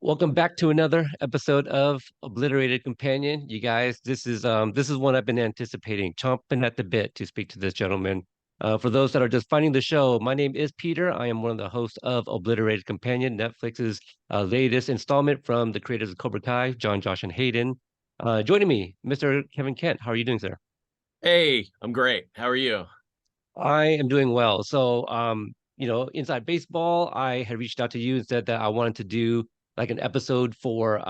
Welcome back to another episode of Obliterated Companion. You guys, this is one I've been anticipating, chomping at the bit to speak to this gentleman. For those that are just finding the show, my name is Peter. I am one of the hosts of Obliterated Companion, Netflix's latest installment from the creators of Cobra Kai, John, Josh, and Hayden. Joining me, Mr. Kevin Kent. How are you doing, sir? Hey, I'm great. How are you? I am doing well. Inside baseball, I had reached out to you and said that I wanted to do like an episode for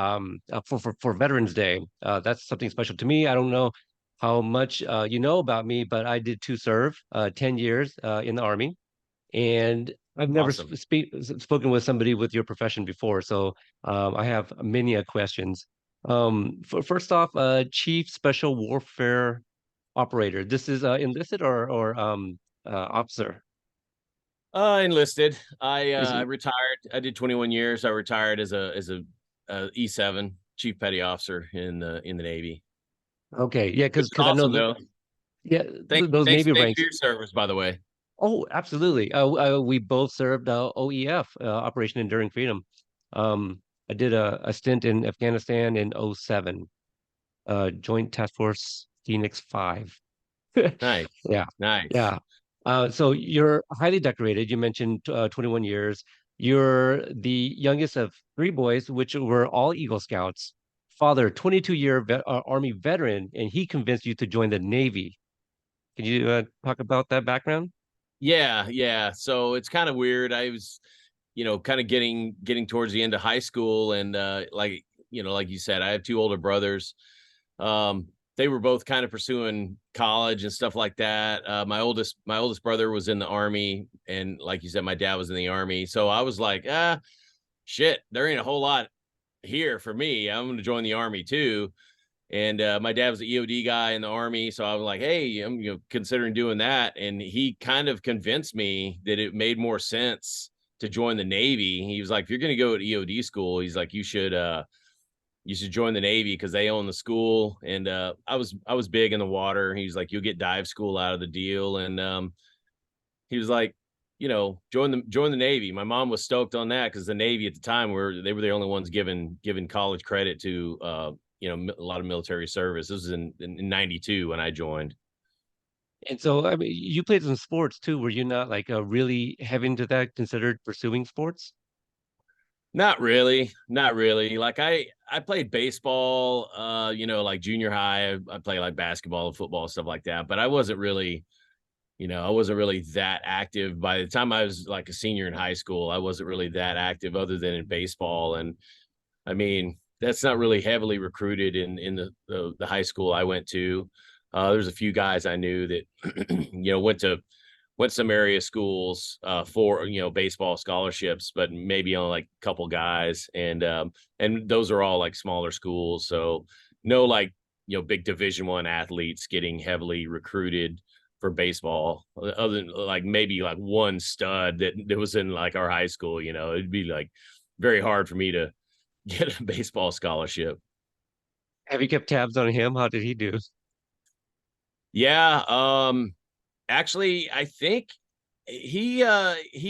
Veterans Day. That's something special to me. I don't know how much you know about me, but I did two serve 10 years in the Army, and I've never Awesome. spoken with somebody with your profession before. So I have many questions. First off, Chief Special Warfare Operator. This is enlisted or officer. Enlisted. I Is retired. I did 21 years. I retired as a E7 chief petty officer in the Navy. okay, yeah, Which is because I know awesome though. yeah, Thank those thanks Navy thanks for ranks. your service, by the way. Oh, absolutely. We both served OEF, Operation Enduring Freedom. I did a stint in Afghanistan in '07, Joint Task Force Phoenix 5. Nice. Yeah, Nice. yeah. So you're highly decorated. You mentioned 21 years. You're the youngest of three boys, which were all Eagle Scouts. Father, 22-year Army veteran, and he convinced you to join the Navy. Can you talk about that background? Yeah, yeah. So it's kind of weird. I was, kind of getting towards the end of high school and like you said, I have two older brothers. They were both kind of pursuing college and stuff like that. My oldest brother was in the army, and like you said, my dad was in the army. So I was like, shit, there ain't a whole lot here for me. I'm going to join the army too. And my dad was the EOD guy in the army, so I was like, hey, I'm considering doing that. And he kind of convinced me that it made more sense to join the Navy. He was like, if you're going to go to EOD school, he's like, you should join the Navy because they own the school. And I was big in the water. He's like, you'll get dive school out of the deal. And he was like, join the Navy. My mom was stoked on that because the Navy at the time they were the only ones given college credit to a lot of military service. This was in 92 when I joined. And so, I mean, you played some sports too. Were you not like really heavy into that, considered pursuing sports? Not really, not really. Like I played baseball, like junior high. I played like basketball, football, stuff like that. But I wasn't really that active. By the time I was like a senior in high school, I wasn't really that active other than in baseball. And I mean, that's not really heavily recruited in the high school I went to. There's a few guys I knew that went some area schools for baseball scholarships, but maybe only like a couple guys, and those are all like smaller schools, so no like big Division 1 athletes getting heavily recruited for baseball, other than like maybe like one stud that was in like our high school. It'd be like very hard for me to get a baseball scholarship. Have you kept tabs on him? How did he do? Yeah, actually, I think he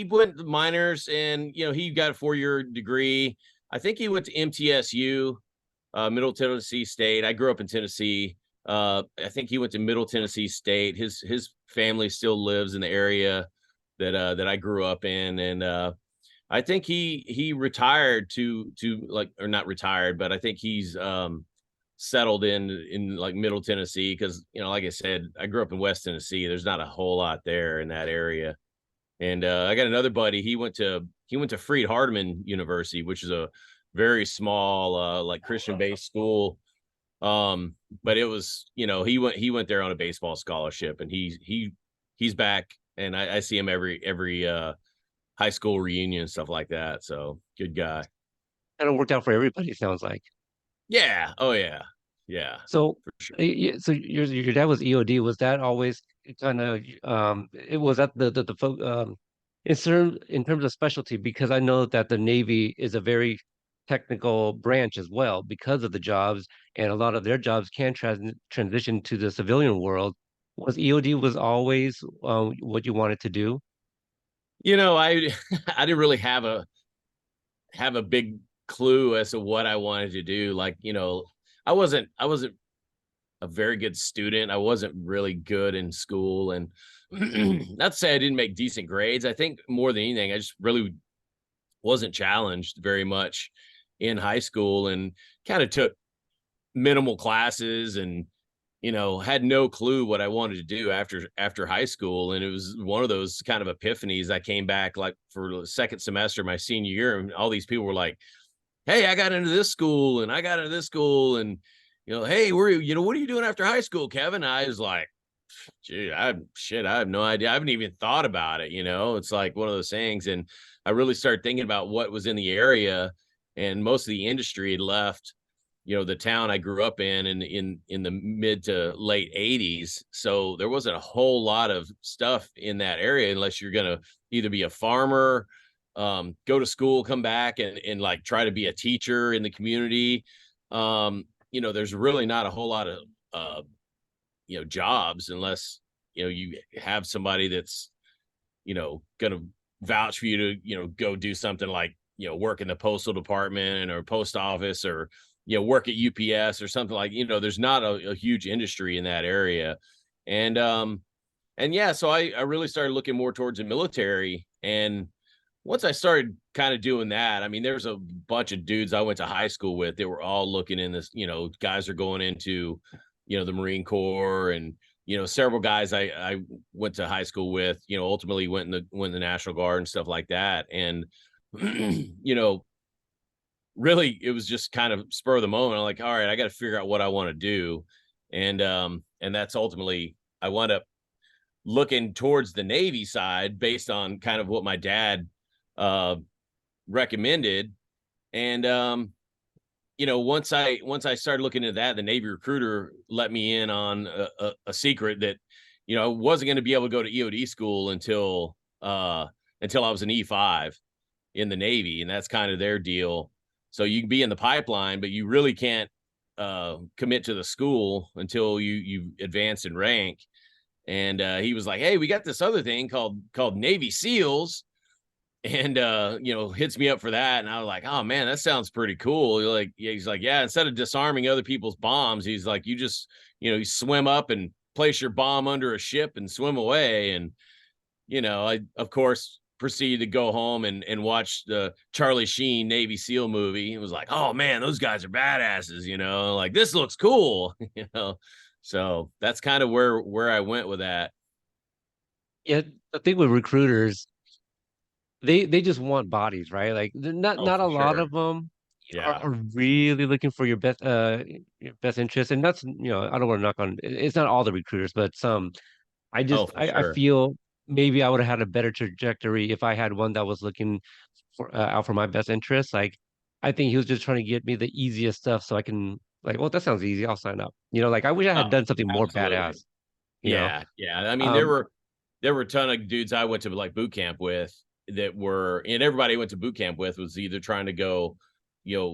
went to minors, and he got a 4-year degree. I think he went to MTSU, Middle Tennessee State. I grew up in Tennessee. I think he went to Middle Tennessee State. His family still lives in the area that I grew up in, and I think he retired to like, or not retired, but I think he's settled in like Middle Tennessee because like I said, I grew up in West Tennessee. There's not a whole lot there in that area. And I got another buddy. He went to Freed Hardeman University, which is a very small like Christian based school. But it was he went there on a baseball scholarship, and he's back, and I see him every high school reunion and stuff like that. So good guy. Kind of worked out for everybody, sounds like. Yeah. Oh yeah. Yeah. So, For sure. so your dad was EOD. Was that always kind of it was that in terms of specialty? Because I know that the Navy is a very technical branch as well because of the jobs, and a lot of their jobs can transition to the civilian world. Was EOD was always what you wanted to do? I I didn't really have a big clue as to what I wanted to do. Like, I wasn't a very good student. I wasn't really good in school, and not to say I didn't make decent grades. I think more than anything, I just really wasn't challenged very much in high school, and kind of took minimal classes, and had no clue what I wanted to do after high school. And it was one of those kind of epiphanies. I came back like for the second semester my senior year, and all these people were like, hey, I got into this school and I got into this school. And, hey, what are you doing after high school, Kevin? I was like, gee, I have no idea. I haven't even thought about it. It's like one of those things. And I really started thinking about what was in the area, and most of the industry had left, the town I grew up in the mid to late 80s. So there wasn't a whole lot of stuff in that area, unless you're going to either be a farmer, go to school, come back and like try to be a teacher in the community. There's really not a whole lot of, jobs, unless, you have somebody that's, going to vouch for you to, go do something like, work in the postal department or post office, or, work at UPS or something like, there's not a huge industry in that area. And yeah, so I really started looking more towards the military. And once I started kind of doing that, I mean, there's a bunch of dudes I went to high school with. They were all looking in this, guys are going into, the Marine Corps, and, several guys I went to high school with, ultimately went in the National Guard and stuff like that. And, you know, really it was just kind of spur of the moment. I'm like, all right, I got to figure out what I want to do. And that's ultimately I wound up looking towards the Navy side based on kind of what my dad uh recommended. And once I started looking into that, the Navy recruiter let me in on a secret that, I wasn't going to be able to go to EOD school until I was an E5 in the Navy, and that's kind of their deal. So you can be in the pipeline, but you really can't commit to the school until you advance in rank. And he was like, "Hey, we got this other thing called Navy SEALs," and hits me up for that. And I was like, "Oh man, that sounds pretty cool." He's like, "Yeah, instead of disarming other people's bombs, he's like, you just you swim up and place your bomb under a ship and swim away." And I of course proceeded to go home and watch the Charlie Sheen Navy SEAL movie. It was like, "Oh man, those guys are badasses," like, this looks cool. So that's kind of where I went with that. Yeah, the thing with recruiters, they just want bodies, right? Like they're not Oh, not for a lot sure. of them Yeah. are really looking for your best interest. And that's, I don't want to knock on it's not all the recruiters, but some. I Oh, just for I sure. feel maybe I would have had a better trajectory if I had one that was looking out for my best interest. Like I think he was just trying to get me the easiest stuff so I can, like, well, that sounds easy. I'll sign up. Like I wish I had Oh, done something more absolutely. badass. You know. Yeah, yeah. I mean, there Um, were there were a ton of dudes I went to like boot camp with that were, and everybody I went to boot camp with was either trying to go,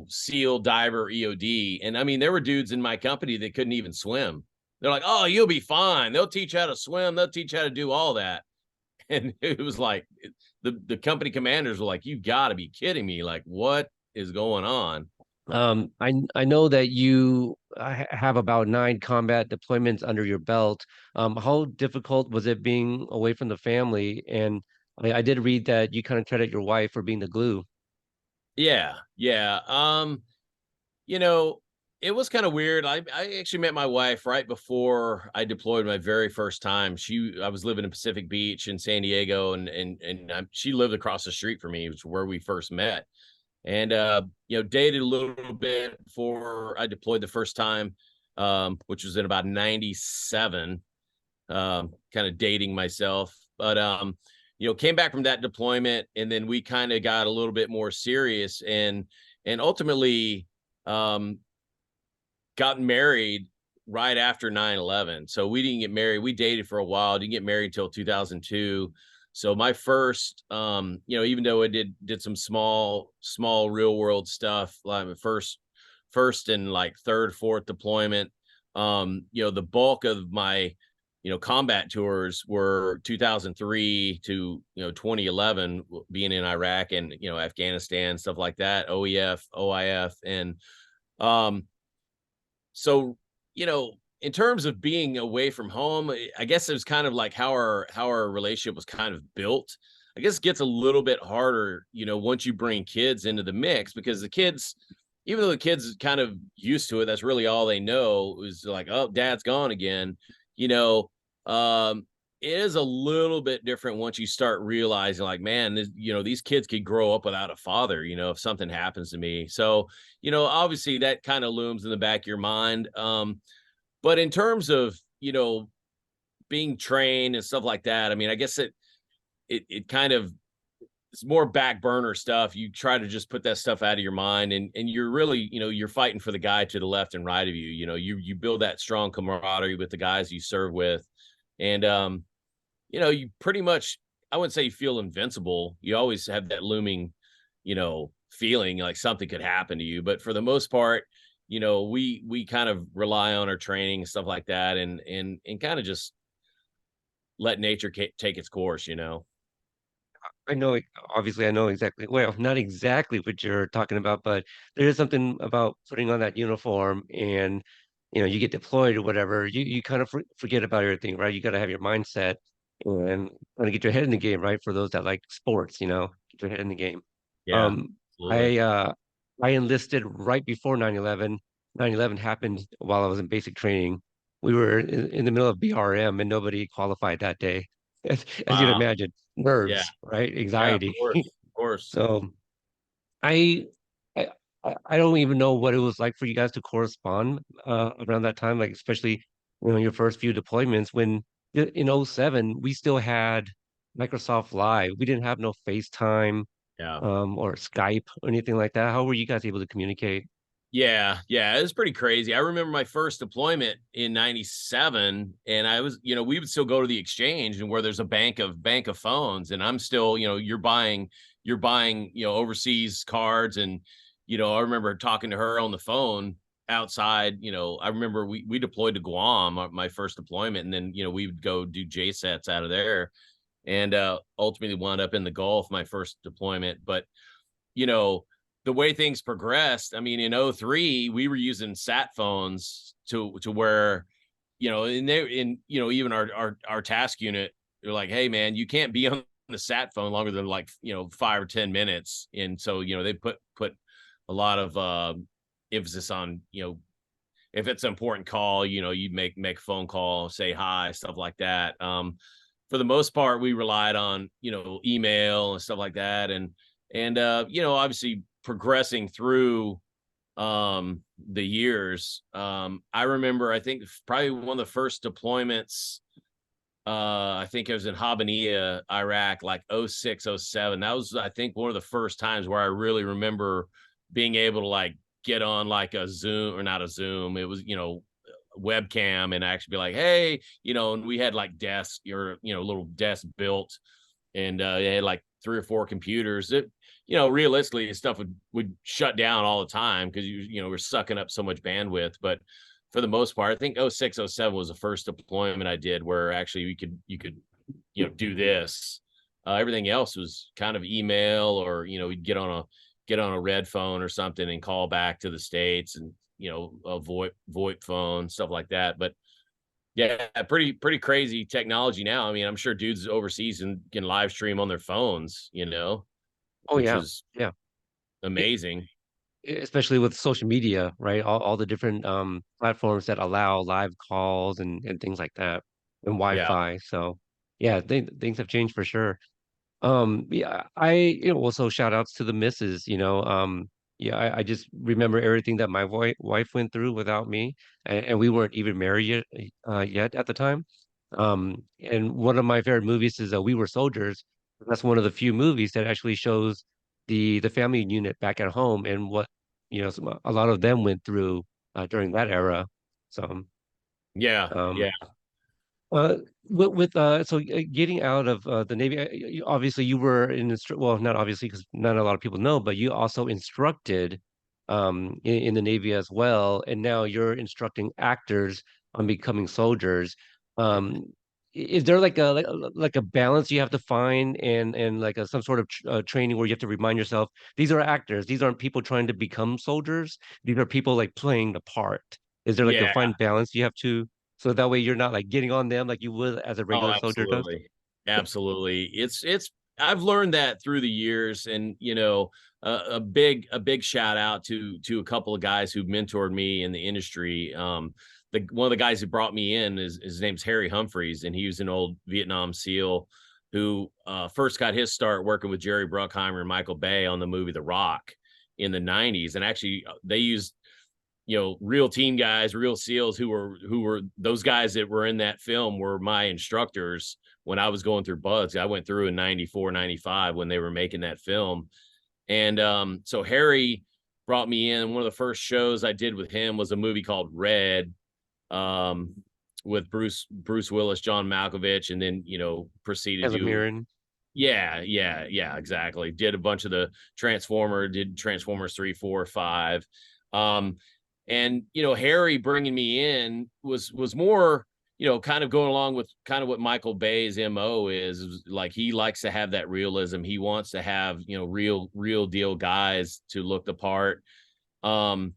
SEAL, diver, EOD. And I mean, there were dudes in my company that couldn't even swim. They're like, "Oh, you'll be fine. They'll teach you how to swim. They'll teach you how to do all that." And it was like the company commanders were like, "You got to be kidding me! Like, what is going on?" I know that you have about 9 combat deployments under your belt. How difficult was it being away from the family? And I did read that you kind of credit your wife for being the glue. Yeah, yeah. You know, it was kind of weird. I actually met my wife right before I deployed my very first time. I was living in Pacific Beach in San Diego, and she lived across the street from me, which is where we first met. And dated a little bit before I deployed the first time, which was in about 97. Kind of dating myself. But came back from that deployment, and then we kind of got a little bit more serious, and ultimately um got married right after 9/11. So we didn't get married. We dated for a while, didn't get married till 2002. So my first, even though I did some small real world stuff, like my first and like third, fourth deployment, the bulk of my combat tours were 2003 to 2011, being in Iraq and Afghanistan, stuff like that, OEF, OIF, and um, so in terms of being away from home, I guess it was kind of like how our relationship was kind of built. I guess it gets a little bit harder, once you bring kids into the mix, because the kids, even though the kids kind of used to it, that's really all they know is like, oh, dad's gone again. You know, um, it is a little bit different once you start realizing, like, man, these kids could grow up without a father, if something happens to me. So, obviously that kind of looms in the back of your mind. But in terms of, being trained and stuff like that, I mean, I guess it kind of, it's more back burner stuff. You try to just put that stuff out of your mind, and you're really, you're fighting for the guy to the left and right of you. You build that strong camaraderie with the guys you serve with. And you pretty much, I wouldn't say you feel invincible. You always have that looming, feeling like something could happen to you. But for the most part, we kind of rely on our training and stuff like that, and kind of just let nature take its course. I know, obviously, I know exactly, well, not exactly what you're talking about, but there is something about putting on that uniform and, you get deployed or whatever, you kind of forget about everything, right? You got to have your mindset and kind of get your head in the game, right? For those that like sports, get your head in the game. Yeah, Um, absolutely. I, uh, I enlisted right before 9/11. 9/11 happened while I was in basic training. We were in the middle of BRM and nobody qualified that day, as you'd Wow. imagine. Yeah. Nerves, right? Yeah, of Anxiety. course. Of course. So I, I I don't even know what it was like for you guys to correspond around that time, like especially your first few deployments when in '07 we still had Microsoft Live. We didn't have no FaceTime Yeah. or Skype or anything like that. How were you guys able to communicate? Yeah, yeah, it was pretty crazy. I remember my first deployment in '97, and I was, we would still go to the exchange, and where there's a bank of phones, and I'm still, you're buying, overseas cards, and I remember talking to her on the phone outside. I remember we deployed to Guam, my first deployment, and then we would go do J sets out of there, and ultimately wound up in the Gulf my first deployment. But you know, the way things progressed, I mean, in '03, we were using sat phones to where, and they in, even our task unit, they're like, hey man, you can't be on the sat phone longer than like, 5 or 10 minutes. And so, they put a lot of emphasis on, if it's an important call, you make a phone call, say hi, stuff like that. For the most part, we relied on, email and stuff like that. And obviously progressing through the years. I remember, I think probably one of the first deployments, I think it was in Habaniya, Iraq, like '06, '07. That was, I think, one of the first times where I really remember being able to like get on like a Zoom, or not a Zoom. It was, webcam, and actually be like, hey, and we had like desks, or, little desk built, and they had like 3 or 4 computers. Realistically, stuff would shut down all the time because we're sucking up so much bandwidth. But for the most part, I think '06, '07 was the first deployment I did where actually you could do this. Everything else was kind of email, or we'd get on a red phone or something and call back to the States, and a VoIP phone, stuff like that. But yeah, pretty crazy technology now. I mean, I'm sure dudes overseas can live stream on their phones, Oh which yeah, was yeah. E- amazing. Especially with social media, right? All the different platforms that allow live calls and things like that, and Yeah. Wi-Fi. So yeah, things have changed for sure. Yeah, also shout outs to the missus, yeah, I just remember everything that my wife went through without me, and we weren't even married yet at the time. And one of my favorite movies is We Were Soldiers. That's one of the few movies that actually shows the family unit back at home and what, a lot of them went through during that era. So, Yeah. um, Yeah. uh, getting out of the Navy, obviously you were well, not obviously because not a lot of people know, but you also instructed in the Navy as well, and now you're instructing actors on becoming soldiers. Um, is there like a balance you have to find, and like some sort of training where you have to remind yourself these are actors, these aren't people trying to become soldiers, these are people like playing the part. Is there like a Yeah. fine balance you have to, so that way you're not like getting on them like you would as a Oh, regular soldier does? absolutely. Absolutely. It's I've learned that through the years, and a big shout out to a couple of guys who mentored me in the industry. The one of the guys who brought me in is his name's Harry Humphreys, and he was an old Vietnam SEAL who first got his start working with Jerry Bruckheimer and Michael Bay on the movie The Rock in the 90s. And actually they used real team guys, real SEALs who were those guys that were in that film were my instructors when I was going through buds. I went through in 94, 95 when they were making that film. And so Harry brought me in. One of the first shows I did with him was a movie called Red, um, with Bruce Willis, John Malkovich, and then proceeded As a to mirroring. yeah, exactly. Did a bunch of the did Transformers 3, 4, 5. Um, and Harry bringing me in was more, kind of going along with kind of what Michael Bay's MO is like. He likes to have that realism. He wants to have, real deal guys to look the part. Um,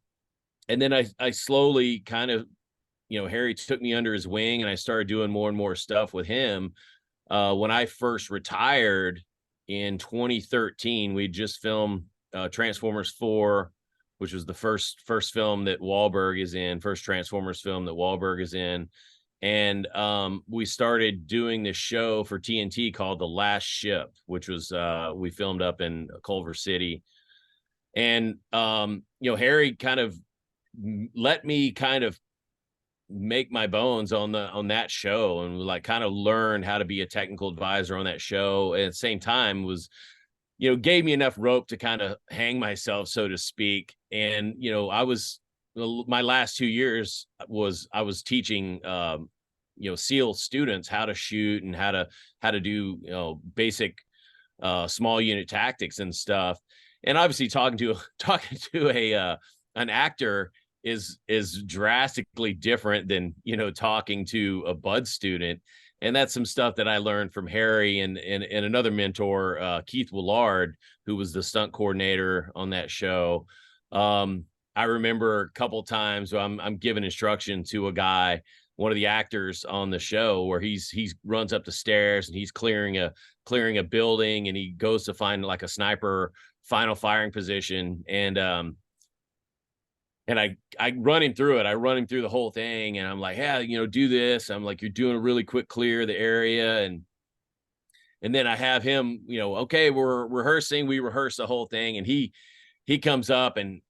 and then I slowly kind of, Harry took me under his wing, and I started doing more and more stuff with him. When I first retired in 2013, we just filmed Transformers 4, which was the first film that Wahlberg is in, first Transformers film that Wahlberg is in. And we started doing this show for TNT called The Last Ship, which was we filmed up in Culver City. And Harry kind of let me kind of make my bones on that show, and like kind of learn how to be a technical advisor on that show. And at the same time was, gave me enough rope to kind of hang myself, so to speak. And I was, my last 2 years was I was teaching SEAL students how to shoot and how to do basic small unit tactics and stuff. And obviously talking to a an actor is drastically different than talking to a bud student. And that's some stuff that I learned from Harry and another mentor, Keith Willard, who was the stunt coordinator on that show. I remember a couple times I'm giving instruction to a guy, one of the actors on the show, where he runs up the stairs and he's clearing a building, and he goes to find like a sniper final firing position. And I run him through it. I run him through the whole thing, and I'm like, yeah, do this. I'm like, you're doing a really quick clear of the area. And then I have him, okay, we're rehearsing. We rehearse the whole thing. And he comes up and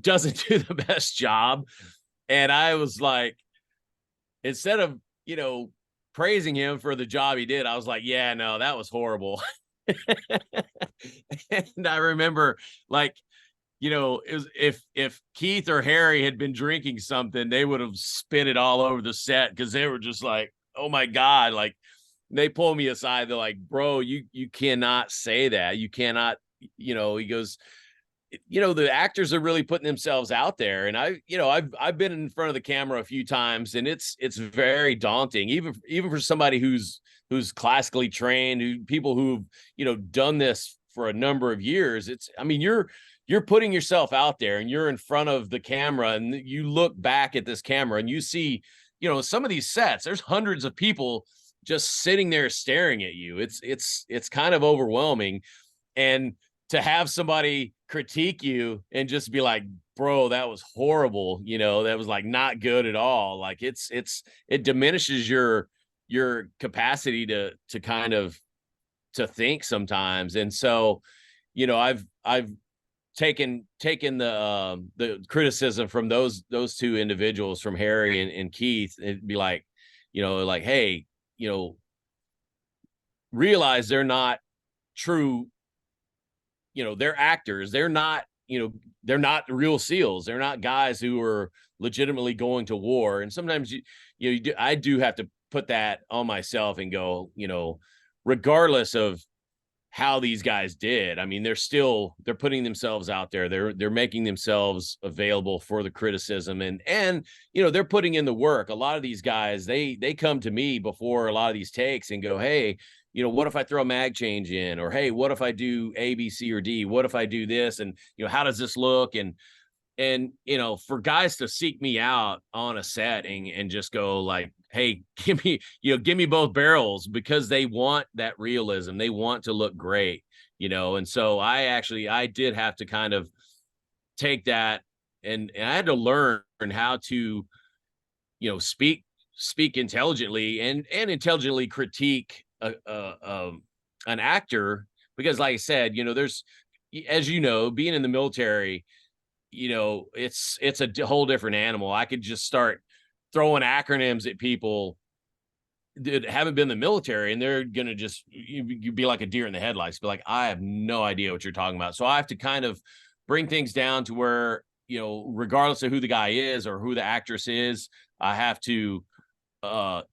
doesn't do the best job. And I was like, instead of, praising him for the job he did, I was like, yeah, no, that was horrible. And I remember, like, it was, if Keith or Harry had been drinking something, they would have spit it all over the set, because they were just like, oh my God. Like, they pulled me aside. They're like, bro, you cannot say that. You cannot, he goes, the actors are really putting themselves out there. And I've been in front of the camera a few times, and it's very daunting, even for somebody who's classically trained, people who've, done this for a number of years. I mean, you're putting yourself out there, and you're in front of the camera, and you look back at this camera and you see, some of these sets, there's hundreds of people just sitting there staring at you. It's kind of overwhelming. And to have somebody critique you and just be like, bro, that was horrible, that was like not good at all. Like it diminishes your capacity to kind of to think sometimes. And so, I've taken the criticism from those two individuals, from Harry and Keith, and be like, like, hey, realize they're not true, they're actors. They're not, they're not real SEALs. They're not guys who are legitimately going to war. And sometimes I do have to put that on myself and go, regardless of how these guys did. I mean, they're putting themselves out there. They're making themselves available for the criticism, and they're putting in the work. A lot of these guys, they come to me before a lot of these takes and go, hey, what if I throw a mag change in? Or hey, what if I do A, B, C, or D? What if I do this? And how does this look? And for guys to seek me out on a set and just go like, hey, give me both barrels, because they want that realism, they want to look great. And so I did have to kind of take that, and I had to learn how to speak intelligently and intelligently critique an actor, because like I said, there's, as being in the military, it's a whole different animal. I could just start throwing acronyms at people that haven't been in the military, and they're gonna just you'd be like a deer in the headlights, be like, I have no idea what you're talking about. So I have to kind of bring things down to where, regardless of who the guy is or who the actress is, I have to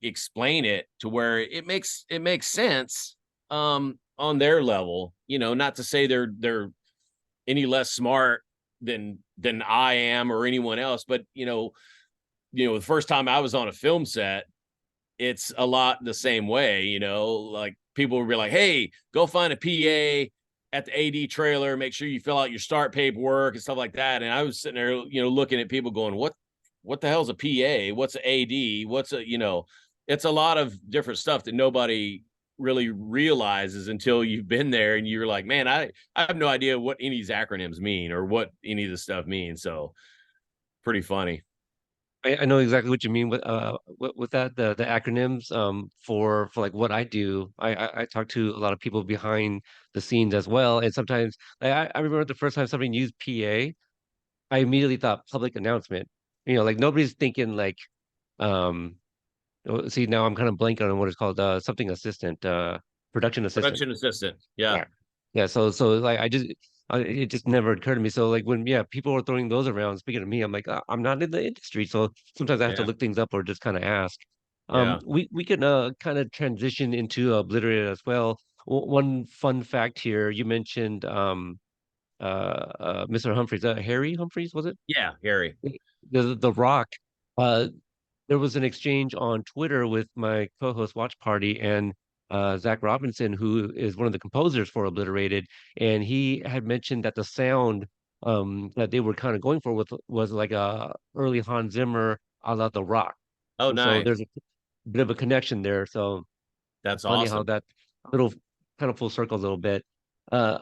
explain it to where it makes sense on their level. Not to say they're any less smart than I am or anyone else, but the first time I was on a film set, it's a lot the same way. Like people would be like, hey, go find a PA at the AD trailer, make sure you fill out your start paperwork and stuff like that. And I was sitting there, looking at people going, what the hell's a PA? What's an AD? It's a lot of different stuff that nobody really realizes until you've been there, and you're like, man, I have no idea what any of these acronyms mean or what any of this stuff means. So pretty funny. I know exactly what you mean with that, the acronyms for like what I do. I talk to a lot of people behind the scenes as well, and sometimes I remember the first time somebody used PA, I immediately thought public announcement. Like nobody's thinking like um see, now I'm kind of blanking on what it's called, something assistant, production assistant. Production assistant. Yeah. Yeah. Yeah, so like it just never occurred to me. So like when people were throwing those around, speaking of me, I'm like, I'm not in the industry, so sometimes I have to Yeah. look things up or just kind of ask. Yeah. We can kind of transition into Obliterated as well. One fun fact here, you mentioned Mr. Humphreys, Harry Humphreys, was it? Yeah. Harry. The Rock. Uh, there was an exchange on Twitter with my co-host Watch Party and Zach Robinson, who is one of the composers for Obliterated, and he had mentioned that the sound that they were kind of going for was like a early Hans Zimmer a la The Rock. Oh, So nice. there's a bit of a connection there. So That's funny how awesome. that little kind of full circle a little bit. Uh,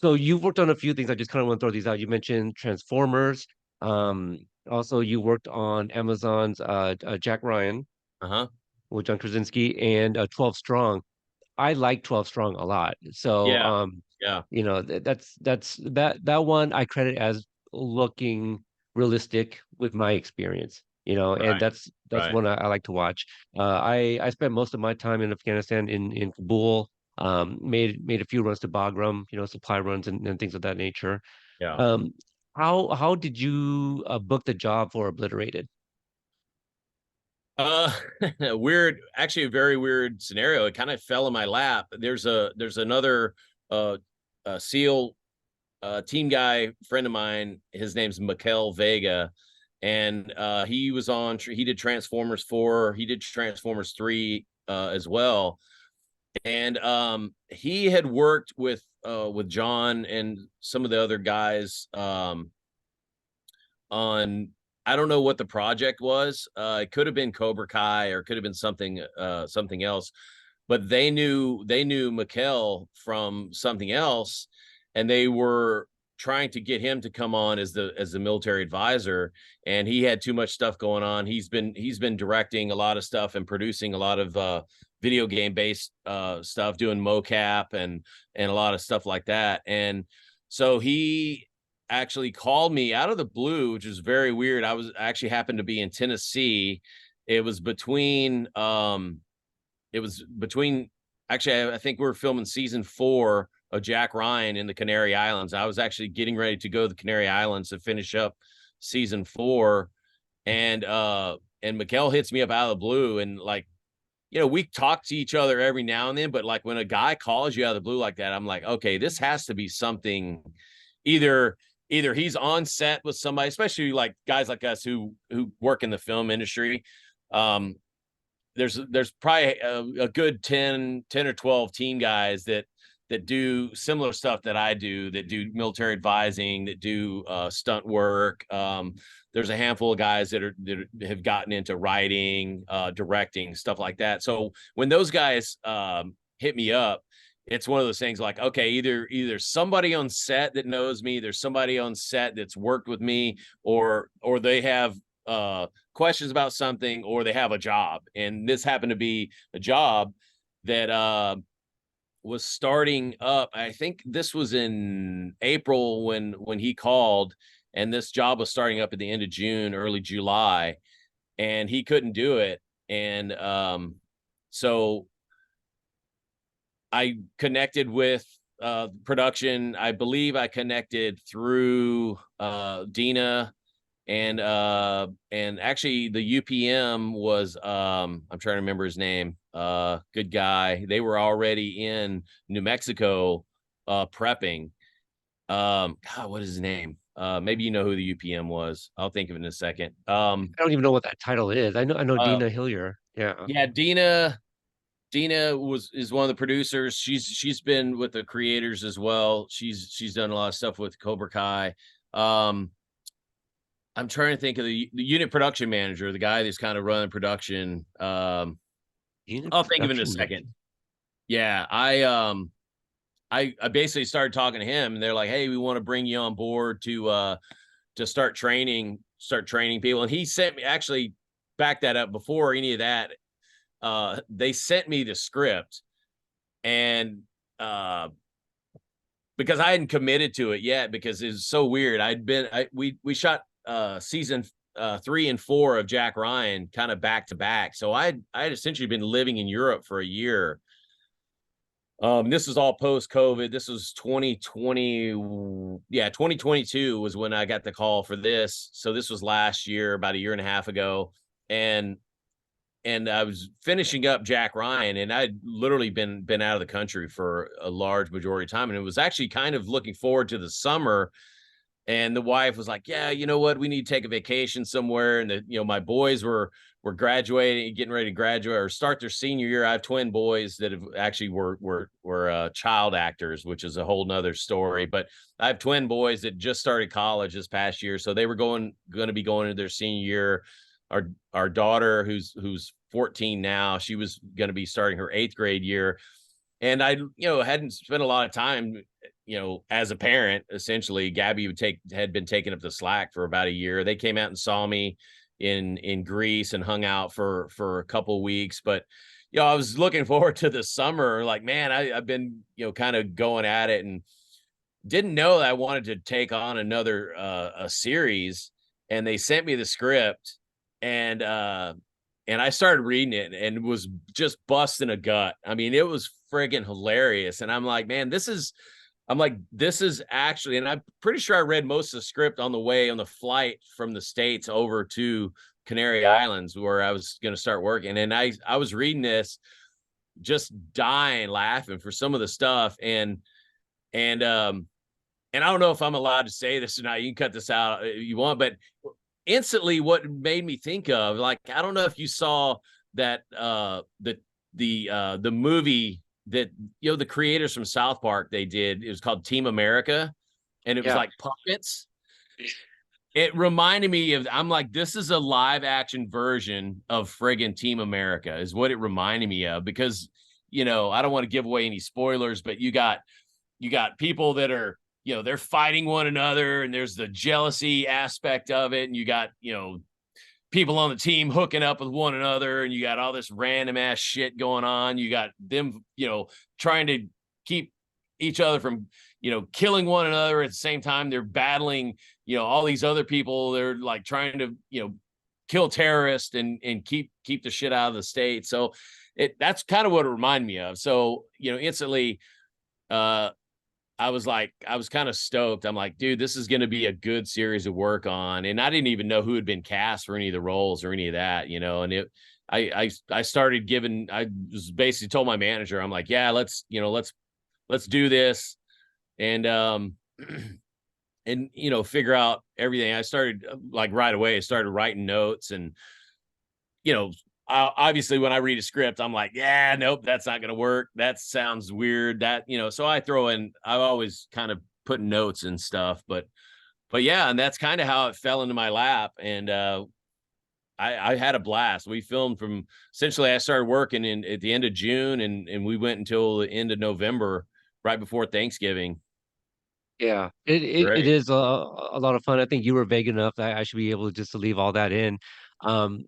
so you've worked on a few things. I just kind of want to throw these out. You mentioned Transformers. Um, Also, you worked on Amazon's Jack Ryan Uh-huh. with John Krasinski and 12 Strong. I like 12 Strong a lot. So, Yeah. Yeah. that one I credit as looking realistic with my experience. And Right. that's Right. one I like to watch. I spent most of my time in Afghanistan in Kabul. Made a few runs to Bagram, supply runs and things of that nature. Yeah. Um, how did you book the job for Obliterated? Uh, weird, actually a very weird scenario. It kind of fell in my lap. There's another uh SEAL team guy friend of mine. His name's Mikel Vega, and he did Transformers 4, he did Transformers 3 as well. And he had worked with John and some of the other guys on, I don't know what the project was. It could have been Cobra Kai, or it could have been something else. But they knew Mikkel from something else, and they were trying to get him to come on as the military advisor. And he had too much stuff going on. He's been directing a lot of stuff and producing a lot of video game based stuff, doing mocap and a lot of stuff like that. And so he actually called me out of the blue, which is very weird. I actually happened to be in Tennessee. It was between actually, I think we were filming season 4 of Jack Ryan in the Canary Islands. I was actually getting ready to go to the Canary Islands to finish up season 4. And Mikkel hits me up out of the blue, and like, we talk to each other every now and then, but like when a guy calls you out of the blue like that, I'm like, okay, this has to be something. Either either he's on set with somebody, especially like guys like us who work in the film industry. Um, there's probably a good 10 or 12 team guys that do similar stuff that I do, that do military advising, that do stunt work. There's a handful of guys that have gotten into writing, directing, stuff like that. So when those guys hit me up, it's one of those things like, okay, either somebody on set that knows me, there's somebody on set that's worked with me, or they have questions about something, or they have a job. And this happened to be a job that was starting up. I think this was in April when he called, and this job was starting up at the end of June, early July, and he couldn't do it. And so I connected with production. I believe I connected through Dina, and actually the UPM was I'm trying to remember his name. Good guy. They were already in New Mexico prepping. God, what is his name? Maybe you know who the UPM was. I'll think of it in a second. I don't even know what that title is. I know Uh Dina Hillier. Yeah. yeah, Dina is one of the producers. She's been with the creators as well. She's done a lot of stuff with Cobra Kai. I'm trying to think of the unit production manager, the guy that's kind of running production. Dina I'll think of it in a production second. manager. Yeah, I basically started talking to him, and they're like, "Hey, we want to bring you on board to start training people." And he sent me, actually, back that up before any of that. They sent me the script, and because I hadn't committed to it yet, because it was so weird. We shot season 3 and 4 of Jack Ryan kind of back to back. So I had essentially been living in Europe for a year. This was all post COVID. This was 2020. Yeah, 2022 was when I got the call for this. So this was last year, about a year and a half ago. And I was finishing up Jack Ryan, and I'd literally been out of the country for a large majority of time. And it was actually kind of looking forward to the summer. And the wife was like, "Yeah, you know what? We need to take a vacation somewhere." And my boys were graduating, getting ready to graduate or start their senior year. I have twin boys that have actually were child actors, which is a whole nother story. But I have twin boys that just started college this past year, so they were going to be going into their senior year. Our daughter, who's 14 now, she was going to be starting her 8th grade year. And I, hadn't spent a lot of time, as a parent. Essentially, Gabby had been taking up the slack for about a year. They came out and saw me in Greece and hung out for a couple of weeks. But I was looking forward to the summer. Like, man, I've been kind of going at it, and didn't know that I wanted to take on another a series. And they sent me the script, and I started reading it, and was just busting a gut. I mean, it was friggin' hilarious. And I'm like, man, this is actually, and I'm pretty sure I read most of the script on the flight from the States over to Canary Islands, where I was going to start working. And I was reading this, just dying laughing for some of the stuff. And I don't know if I'm allowed to say this or not. You can cut this out if you want, but instantly what made me think of, like, I don't know if you saw that the movie that the creators from South Park, they did. It was called Team America, and it was Yeah. like puppets. It reminded me of, I'm like, this is a live action version of friggin' Team America, is what it reminded me of. Because I don't want to give away any spoilers, but you got people that are, they're fighting one another, and there's the jealousy aspect of it, and you got people on the team hooking up with one another, and you got all this random ass shit going on. You got them, trying to keep each other from, killing one another. At the same time, they're battling, all these other people. They're like trying to, kill terrorists and keep the shit out of the state. So that's kind of what it reminded me of. So, instantly, I was kind of stoked. I'm like, dude, this is going to be a good series to work on. And I didn't even know who had been cast for any of the roles or any of that, and I started giving. I was basically told my manager, I'm like, yeah, let's do this, and and figure out everything. I started like right away. I started writing notes, and you know, obviously when I read a script, I'm like, yeah, nope, that's not gonna work. That sounds weird. So I throw in. I always kind of put notes and stuff, but yeah, and that's kind of how it fell into my lap, and I had a blast. We filmed from essentially I started working in at the end of June, and we went until the end of November, right before Thanksgiving. Yeah, it Great. is a lot of fun. I think you were vague enough that I should be able just to leave all that in. Um,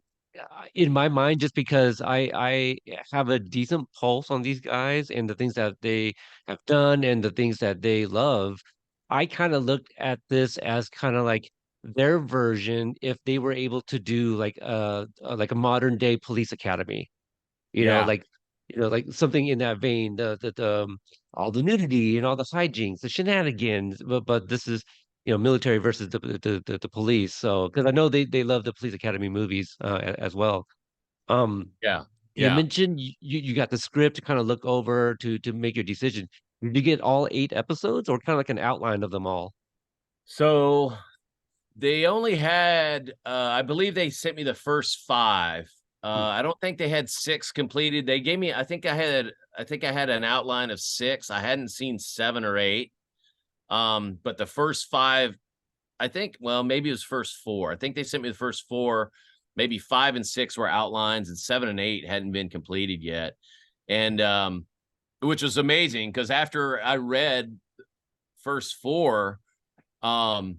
in my mind, just because I have a decent pulse on these guys and the things that they have done and the things that they love, I kind of looked at this as kind of like their version if they were able to do like a modern day police academy. you know, Yeah, like like something in that vein, all the nudity and all the hijinks, the shenanigans, but this is military versus the police. So because I know they love the police academy movies as well. Um, yeah, you yeah. mentioned you got the script to kind of look over to make your decision. Did you get all 8 episodes or kind of like an outline of them all? So they only had, I believe they sent me the first five. Hmm. I don't think they had six completed. They gave me, I think I had an outline of six. I hadn't seen seven or eight. But the first five, I think, well, maybe it was first four. I think they sent me the first four. Maybe five and six were outlines, and seven and eight hadn't been completed yet. And which was amazing because after I read first four, um,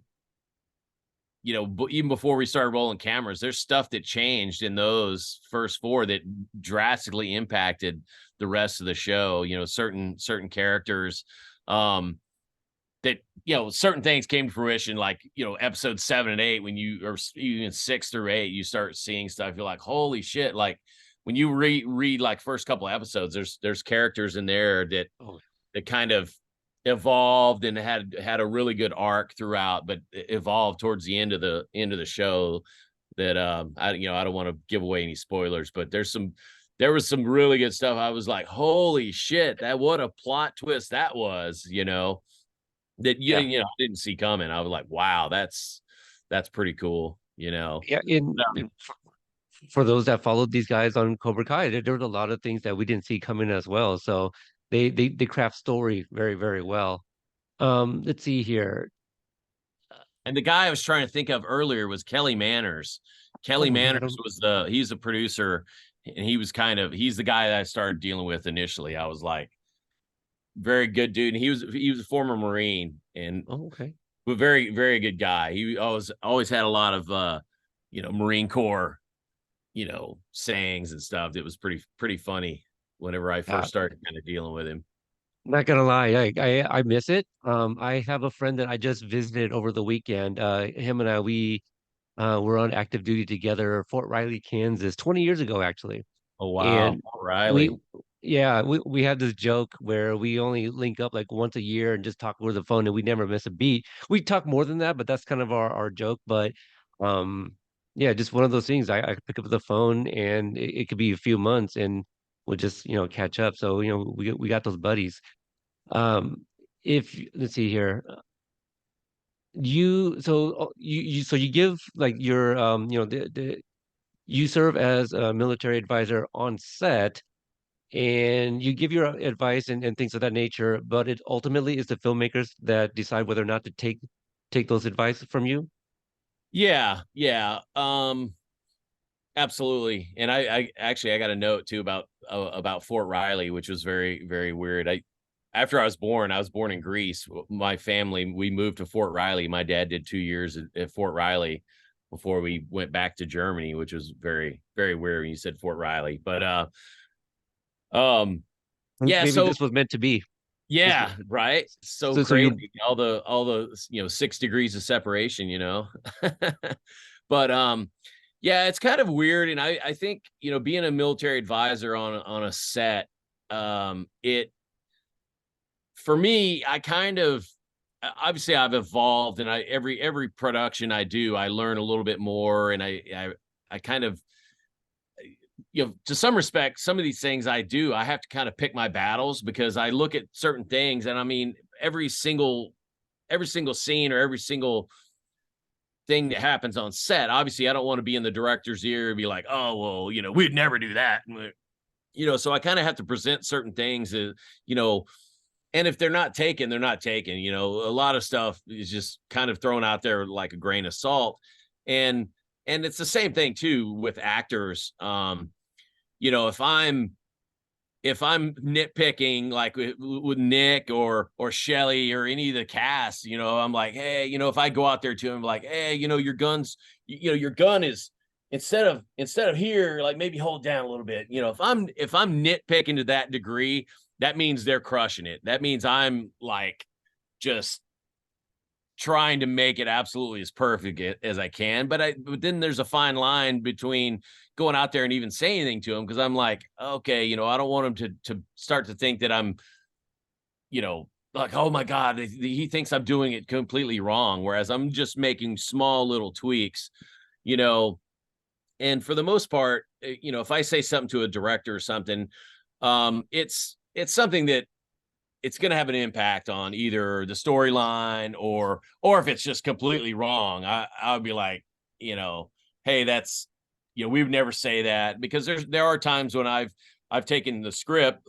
even before we started rolling cameras, there's stuff that changed in those first four that drastically impacted the rest of the show. Certain characters, um, that certain things came to fruition, like episode 7 and 8, when you or even 6 through 8, you start seeing stuff. You're like, holy shit! Like when you read like first couple episodes, there's characters in there Oh, that kind of evolved and had a really good arc throughout, but evolved towards the end of the show. That I don't want to give away any spoilers, but there was some really good stuff. I was like, holy shit, that what a plot twist that was, that yeah. didn't see coming. I was like, wow, that's pretty cool, Yeah, for those that followed these guys on Cobra Kai, there was a lot of things that we didn't see coming as well. So they craft story very, very well. Let's see here. And the guy I was trying to think of earlier was Kelly Manners. Kelly Oh yeah, I Manners don't. was he's a producer, and he's the guy that I started dealing with initially. I was like, very good dude. And he was a former Marine, and Oh, okay. a very, very good guy. He always had a lot of Marine Corps, sayings and stuff. It was pretty funny whenever I Yeah, first started kind of dealing with him. not gonna lie, I miss it. I have a friend that I just visited over the weekend. Him and I we were on active duty together, Fort Riley, Kansas, 20 years ago actually. Oh wow, And we, Riley. yeah, we had this joke where we only link up like once a year and just talk over the phone and we never miss a beat. We talk more than that, but that's kind of our joke. But um, yeah, just one of those things. I pick up the phone and it could be a few months and we'll just, catch up. So, we got those buddies. Um, if let's see here, so you give like your you serve as a military advisor on set and you give your advice and things of that nature, but it ultimately is the filmmakers that decide whether or not to take those advice from you. Yeah, yeah. Absolutely. And I actually I got a note too about Fort Riley, which was very, very weird. After I was born in Greece. My family, we moved to Fort Riley. My dad did 2 years at Fort Riley before we went back to Germany, which was very, very weird when you said Fort Riley. But um yeah, Maybe so this was meant to be. This yeah, right. So so you crazy. All the 6 degrees of separation. But yeah, it's kind of weird. And I think, being a military advisor on a set, it for me, I kind of obviously I've evolved, and every production I do, I learn a little bit more, and I kind of to some respect, some of these things I do, I have to kind of pick my battles because I look at certain things, and I mean, every single scene or every single thing that happens on set. Obviously, I don't want to be in the director's ear and be like, oh, well, we'd never do that. So I kind of have to present certain things, you know, and if they're not taken, they're not taken. A lot of stuff is just kind of thrown out there like a grain of salt. And it's the same thing too with actors. If I'm nitpicking like with Nick or Shelly or any of the cast, I'm like, hey, if I go out there to him like, hey, your guns, your gun is instead of here, like maybe hold down a little bit. If I'm nitpicking to that degree, that means they're crushing it. That means I'm like just trying to make it absolutely as perfect as I can. But then there's a fine line between going out there and even saying anything to him, because I'm like, okay, I don't want him to start to think that I'm, like, oh my God, he thinks I'm doing it completely wrong. Whereas I'm just making small little tweaks, you know, and for the most part, if I say something to a director or something, it's something that it's going to have an impact on either the storyline or if it's just completely wrong, I'll be like, hey, that's, we would never say that, because there are times when I've taken the script,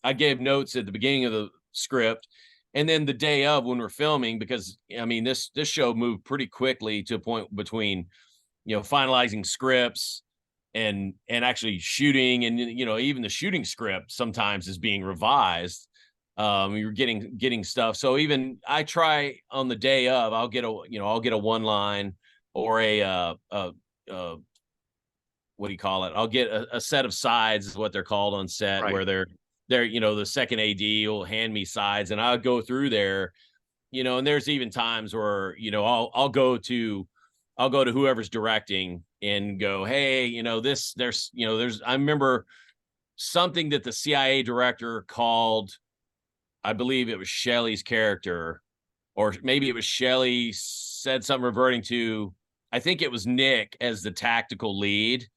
I gave notes at the beginning of the script, and then the day of when we're filming, because I mean, this show moved pretty quickly to a point between, finalizing scripts and actually shooting, and even the shooting script sometimes is being revised. You're getting stuff. So even I try on the day of, I'll get a one line or what do you call it? I'll get a set of sides, is what they're called on set, Right. where they're the second AD will hand me sides, and I'll go through there, and there's even times where, I'll go to whoever's directing and go, hey, I remember something that the CIA director called, I believe it was Shelley's character, or maybe it was Shelley said something reverting to, I think it was Nick as the tactical lead.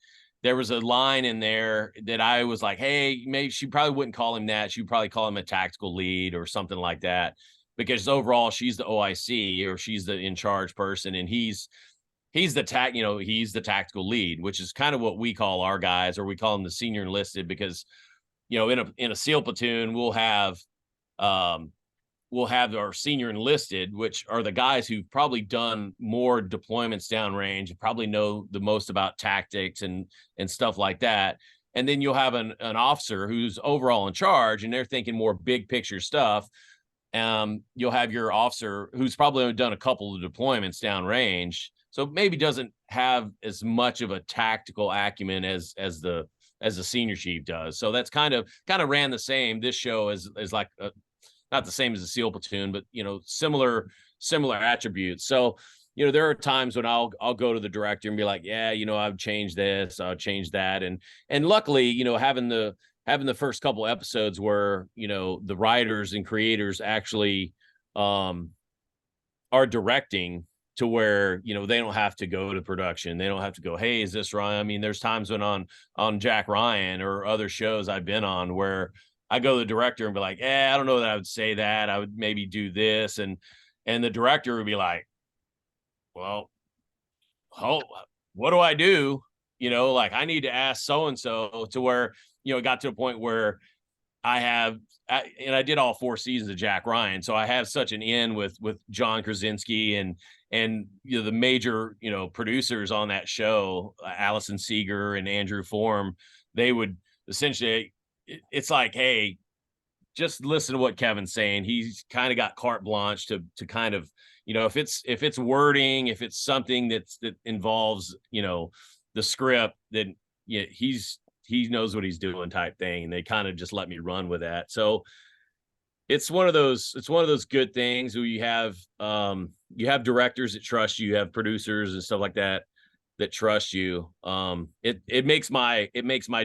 There was a line in there that I was like, hey, maybe she probably wouldn't call him that. She would probably call him a tactical lead or something like that, because overall she's the OIC, or she's the in charge person, and he's he's the tactical lead, which is kind of what we call our guys, or we call them the senior enlisted, because in a SEAL platoon um we'll have our senior enlisted, which are the guys who've probably done more deployments downrange, probably know the most about tactics and stuff like that. And then you'll have an officer who's overall in charge, and they're thinking more big picture stuff. You'll have your officer who's probably only done a couple of deployments downrange, so maybe doesn't have as much of a tactical acumen as the senior chief does. So that's kind of ran the same. This show is like not the same as a SEAL platoon, but similar attributes. So there are times when I'll go to the director and be like, yeah, I've changed this, I've changed that, and luckily, having the first couple episodes where the writers and creators actually are directing, to where they don't have to go to production, they don't have to go, hey, is this Ryan? I mean, there's times when on Jack Ryan or other shows I've been on where I go to the director and be like, I don't know that I would say that, I would maybe do this, and the director would be like, well, what do I do? Like, I need to ask so and so, to where it got to a point where and I did all 4 seasons of Jack Ryan, so I have such an in with John Krasinski and the major producers on that show, Allison Seeger and Andrew Form. They would essentially, it's like, hey, just listen to what Kevin's saying. He's kind of got carte blanche to kind of, if it's wording, if it's something that involves the script, then he knows what he's doing, type thing, and they kind of just let me run with that. So it's one of those good things where you have directors that trust you, you have producers and stuff like that trust you. It makes my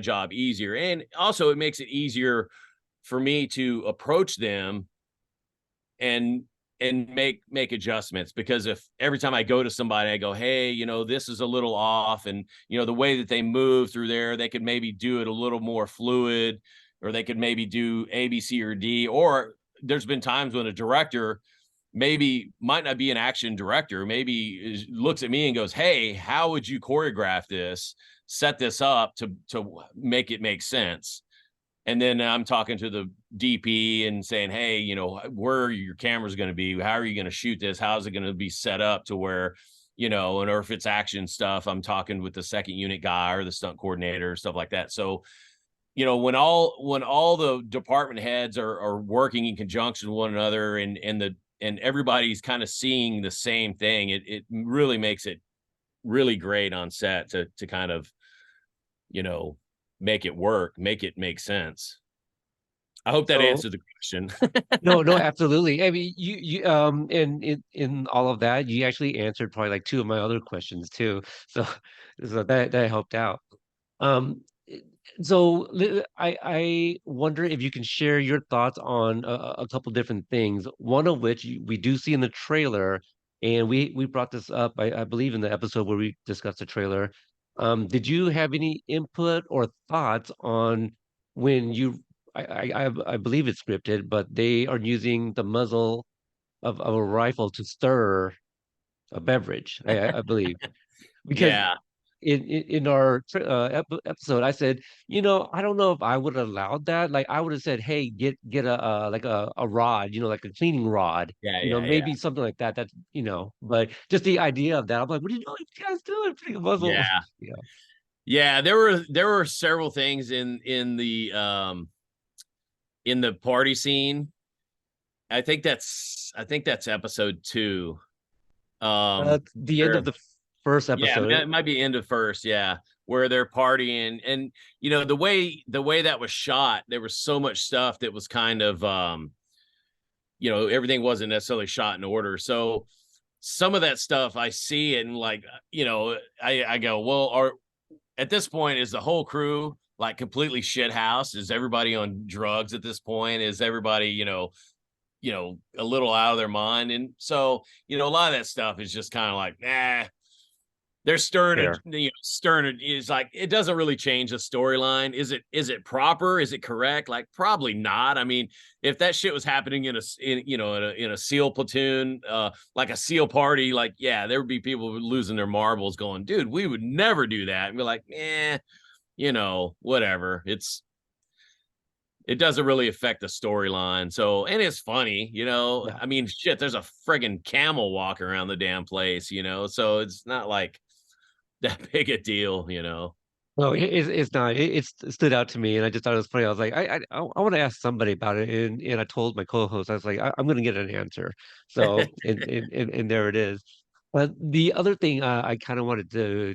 job easier, and also it makes it easier for me to approach them and and make adjustments, because if every time I go to somebody, I go, hey, this is a little off, and the way that they move through there, they could maybe do it a little more fluid, or they could maybe do A, B, C, or D. Or there's been times when a director maybe might not be an action director, maybe looks at me and goes, hey, how would you choreograph this, set this up to make it make sense? And then I'm talking to the DP and saying, hey, where are your cameras going to be? How are you going to shoot this? How's it going to be set up to where, and or if it's action stuff, I'm talking with the second unit guy or the stunt coordinator, stuff like that. So, when all the department heads are working in conjunction with one another, and everybody's kind of seeing the same thing, it really makes it really great on set to kind of, make it work, make it make sense. I hope that So answered the question. no, no, absolutely. I mean, and in all of that, you actually answered probably like two of my other questions too. So, so that helped out. Um, so I wonder if you can share your thoughts on a couple different things. One of which we do see in the trailer, and we brought this up, I believe, in the episode where we discussed the trailer. Did you have any input or thoughts on when you? I believe it's scripted, but they are using the muzzle of a rifle to stir a beverage. I believe because Yeah, in our episode, I said, I don't know if I would have allowed that. Like, I would have said, hey, get a like a rod, like a cleaning rod, yeah, yeah, yeah, maybe something like that. That's but just the idea of that, I'm like, what are you guys doing? Putting a muzzle, yeah, yeah. yeah. There were several things in the party scene. I think that's episode 2. The end of Where the first Yeah, episode. it might be end of first, yeah, where they're partying, and the way that was shot, there was so much stuff that was kind of everything wasn't necessarily shot in order. So some of that stuff I see it and like, I go, well, at this point, is the whole crew like completely shit house? Is everybody on drugs at this point? Is everybody, a little out of their mind? And so, a lot of that stuff is just kind of like, they're stern, Fair. stern is like, it doesn't really change the storyline. Is it proper? Is it correct? Like, probably not. I mean, if that shit was happening in a SEAL platoon, like a SEAL party, like, yeah, there would be people losing their marbles going, dude, we would never do that. And be like, whatever. It doesn't really affect the storyline. So, and it's funny, Yeah. I mean, shit, there's a friggin' camel walking around the damn place, so it's not like that big a deal. No, it's not. It stood out to me, and I just thought it was funny. I was like, I want to ask somebody about it, and I told my co-host, I was like, I'm going to get an answer. So, and there it is. But the other thing I kind of wanted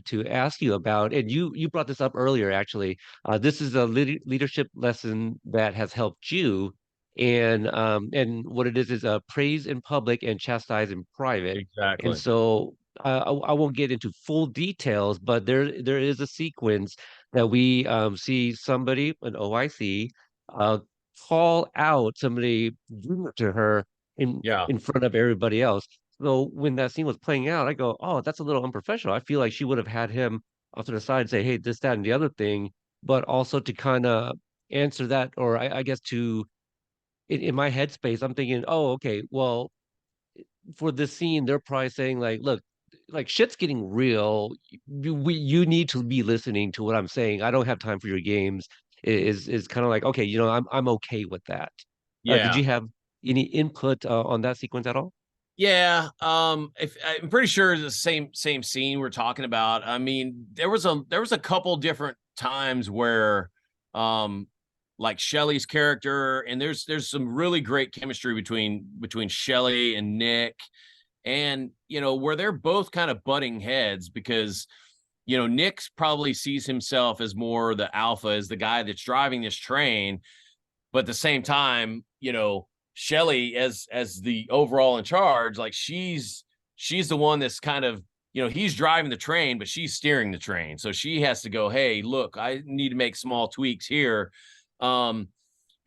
to ask you about, and you brought this up earlier, actually. This is a leadership lesson that has helped you, and what it is praise in public and chastise in private. And Exactly. so I won't get into full details, but there is a sequence that we see somebody, an OIC, uh, call out somebody junior to her in Yeah. in front of everybody else. So when that scene was playing out, I go, "Oh, that's a little unprofessional." I feel like she would have had him off to the side and say, "Hey, this, that, and the other thing," but also to kind of answer that, or I guess to in my headspace, I'm thinking, "Oh, okay, well." For this scene, they're probably saying like, "Look, like shit's getting real. You need to be listening to what I'm saying. I don't have time for your games." Is kind of like, okay, I'm okay with that. Did Yeah. you have any input on that sequence at all? Yeah. If I'm pretty sure it's the same scene we're talking about. I mean, there was a couple different times where um like Shelley's character, and there's some really great chemistry between Shelley and Nick, and where they're both kind of butting heads, because Nick probably sees himself as more the alpha, as the guy that's driving this train, but at the same time, Shelly, as the overall in charge, like she's the one that's kind of, he's driving the train, but she's steering the train. So she has to go, hey, look, I need to make small tweaks here. And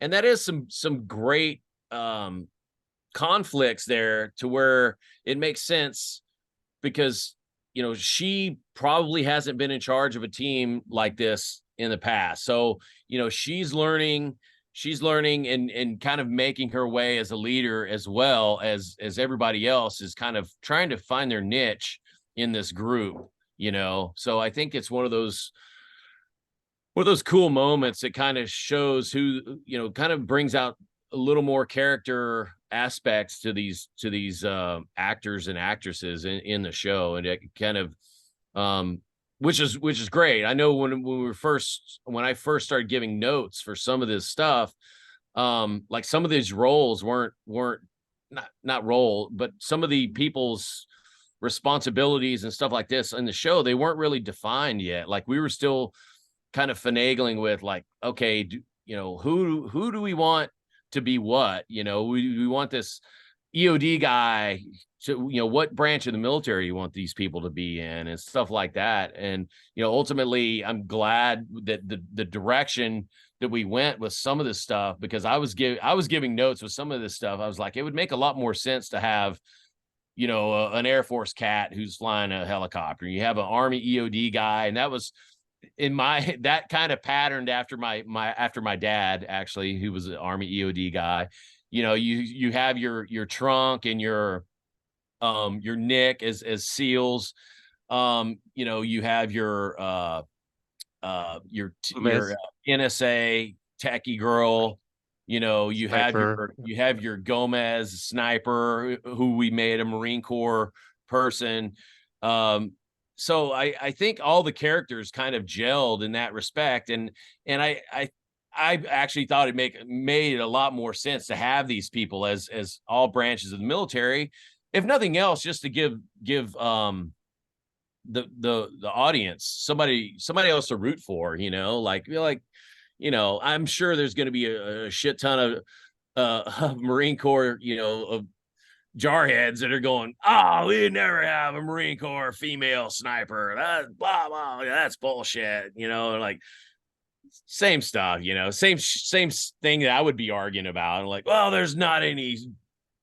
that is some great conflicts there to where it makes sense because she probably hasn't been in charge of a team like this in the past. So, she's learning and kind of making her way as a leader as well as everybody else is kind of trying to find their niche in this group. So I think it's one of those cool moments that kind of shows who, kind of brings out a little more character aspects to these actors and actresses in the show. And it kind of which is great. I know when I first started giving notes for some of this stuff, like some of these roles weren't not role, but some of the people's responsibilities and stuff like this in the show, they weren't really defined yet. Like we were still kind of finagling with like, okay, who do we want to be what? We want this EOD guy to, what branch of the military you want these people to be in and stuff like that. And, ultimately I'm glad that the direction that we went with some of this stuff, because I was giving notes with some of this stuff. I was like, it would make a lot more sense to have, an Air Force cat who's flying a helicopter. You have an Army EOD guy. And that was that kind of patterned after my dad, actually, who was an Army EOD guy. You have your Trunk and your Nick as SEALs. You have your NSA techie girl. You have Sniper. your Gomez sniper, who we made a Marine Corps person. So I think all the characters kind of gelled in that respect, and I actually thought it made a lot more sense to have these people as all branches of the military, if nothing else, just to give the audience somebody else to root for. I'm sure there's going to be a shit ton of Marine Corps, of jarheads that are going, oh, we never have a Marine Corps female sniper. That blah blah. That's bullshit. Like same stuff. Same thing that I would be arguing about. Like, well, there's not any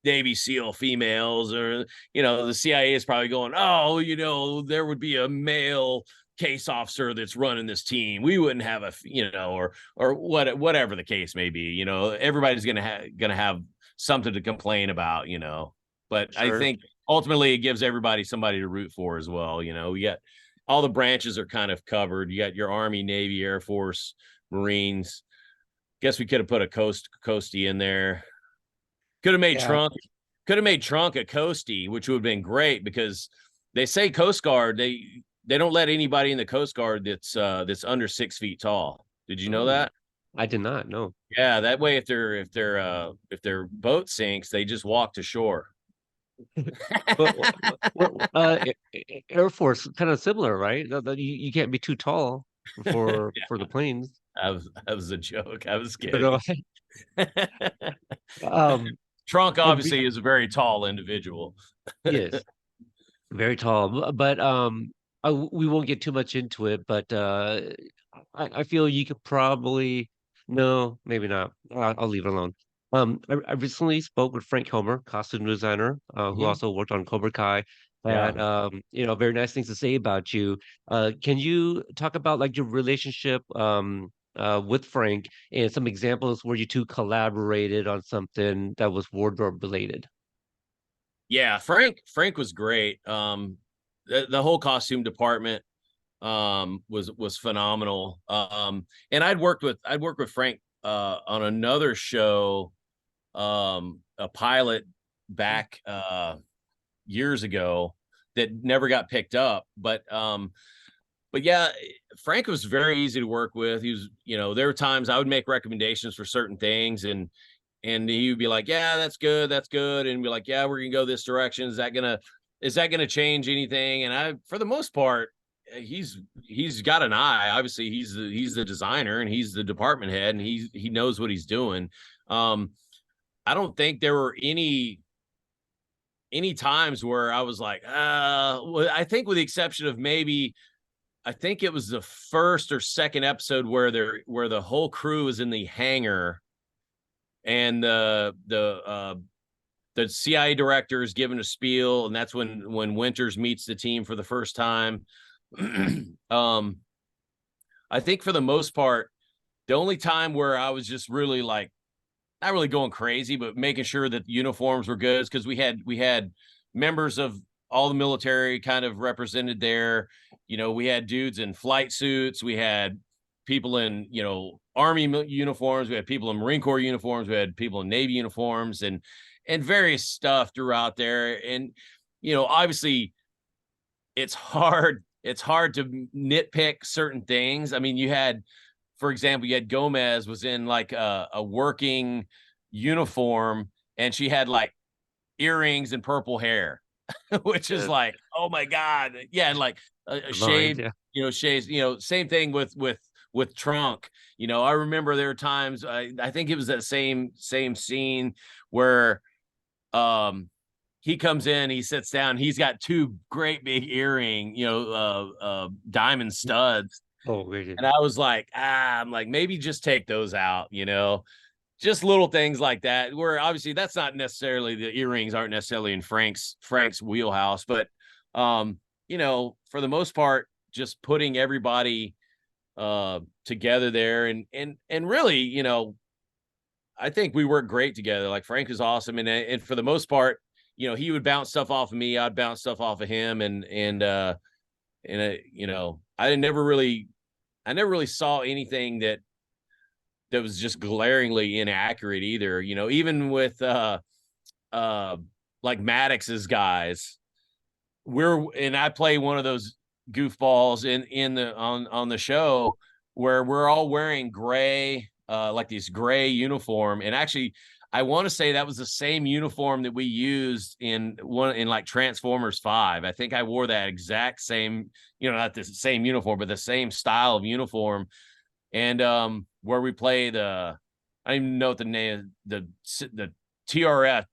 Navy SEAL females, or the CIA is probably going, oh, there would be a male case officer that's running this team. We wouldn't have or whatever the case may be. Everybody's gonna have something to complain about. But I Sure. think ultimately it gives everybody somebody to root for as well. We got all the branches are kind of covered. You got your Army, Navy, Air Force, Marines. Guess we could have put a Coastie in there. Could have made Yeah. Trunk. Could have made Trunk a Coastie, which would have been great, because they say Coast Guard, they don't let anybody in the Coast Guard that's under 6 feet tall. Did you know Oh, that? I did not know. Yeah, that way if their boat sinks, they just walk to shore. But Air Force kind of similar, right? You can't be too tall for the planes. That was a joke. I was You know, kidding. um, Trunk and be, obviously is a very tall individual. yes, very tall. But we won't get too much into it. But I feel you could probably no, maybe not. I'll leave it alone. I recently spoke with Frank Homer, costume designer, who Mhm. also worked on Cobra Kai. Yeah. And very nice things to say about you. Can you talk about like your relationship with Frank and some examples where you two collaborated on something that was wardrobe related? Yeah, Frank was great. The whole costume department was phenomenal. And I'd worked with Frank on another show, a pilot back years ago that never got picked up. But yeah, Frank was very easy to work with. He was, there were times I would make recommendations for certain things, and he would be like, yeah, that's good. And be like, yeah, we're gonna go this direction. Is that gonna change anything? And for the most part, he's got an eye. Obviously, he's the designer and he's the department head, and he knows what he's doing. Um, I don't think there were any times where I was like, well, I think with the exception of maybe, I think it was the first or second episode where the whole crew is in the hangar, and the CIA director is giving a spiel, and that's when Winters meets the team for the first time. I think for the most part, the only time where I was just really like not really going crazy, but making sure that the uniforms were good, because we had members of all the military kind of represented there. We had dudes in flight suits, we had people in Army uniforms, we had people in Marine Corps uniforms, we had people in Navy uniforms, and various stuff throughout there. And obviously, it's hard to nitpick certain things. I mean, for example, you had Gomez was in like a working uniform, and she had like earrings and purple hair, which is Uh, like, oh my god, yeah, and like a Divine, shaved, yeah. shades. Same thing with Trunk. I remember there were times, I think it was that same scene where he comes in, he sits down, he's got two great big earring, diamond studs. Oh, really? And I was like, I'm like, maybe just take those out, just little things like that. Where obviously that's not necessarily, the earrings aren't necessarily in Frank's wheelhouse, but for the most part, just putting everybody together there, and really, I think we worked great together. Like, Frank is awesome, and for the most part, he would bounce stuff off of me, I'd bounce stuff off of him, I never really saw anything that was just glaringly inaccurate either. Even with uh like Maddox's guys, and I play one of those goofballs in the on the show, where we're all wearing gray, like this gray uniform. And actually, I want to say that was the same uniform that we used in like Transformers 5. I think I wore that exact same, not the same uniform, but the same style of uniform. And where we play I don't even know what the name, the TRF,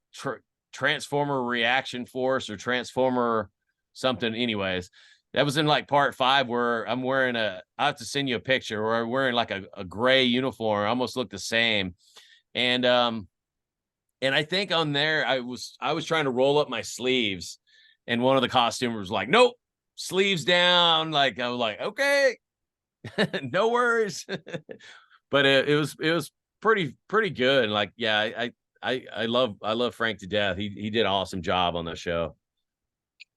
Transformer Reaction Force, or Transformer something. Anyways, that was in like part 5, where I'm wearing I have to send you a picture, where I'm wearing like a gray uniform, almost look the same. And I think on there, I was trying to roll up my sleeves, and one of the costumers was like, nope, sleeves down. Like, I was like, okay, no worries. But it was pretty good. And like, yeah, I love Frank to death. He did an awesome job on the show.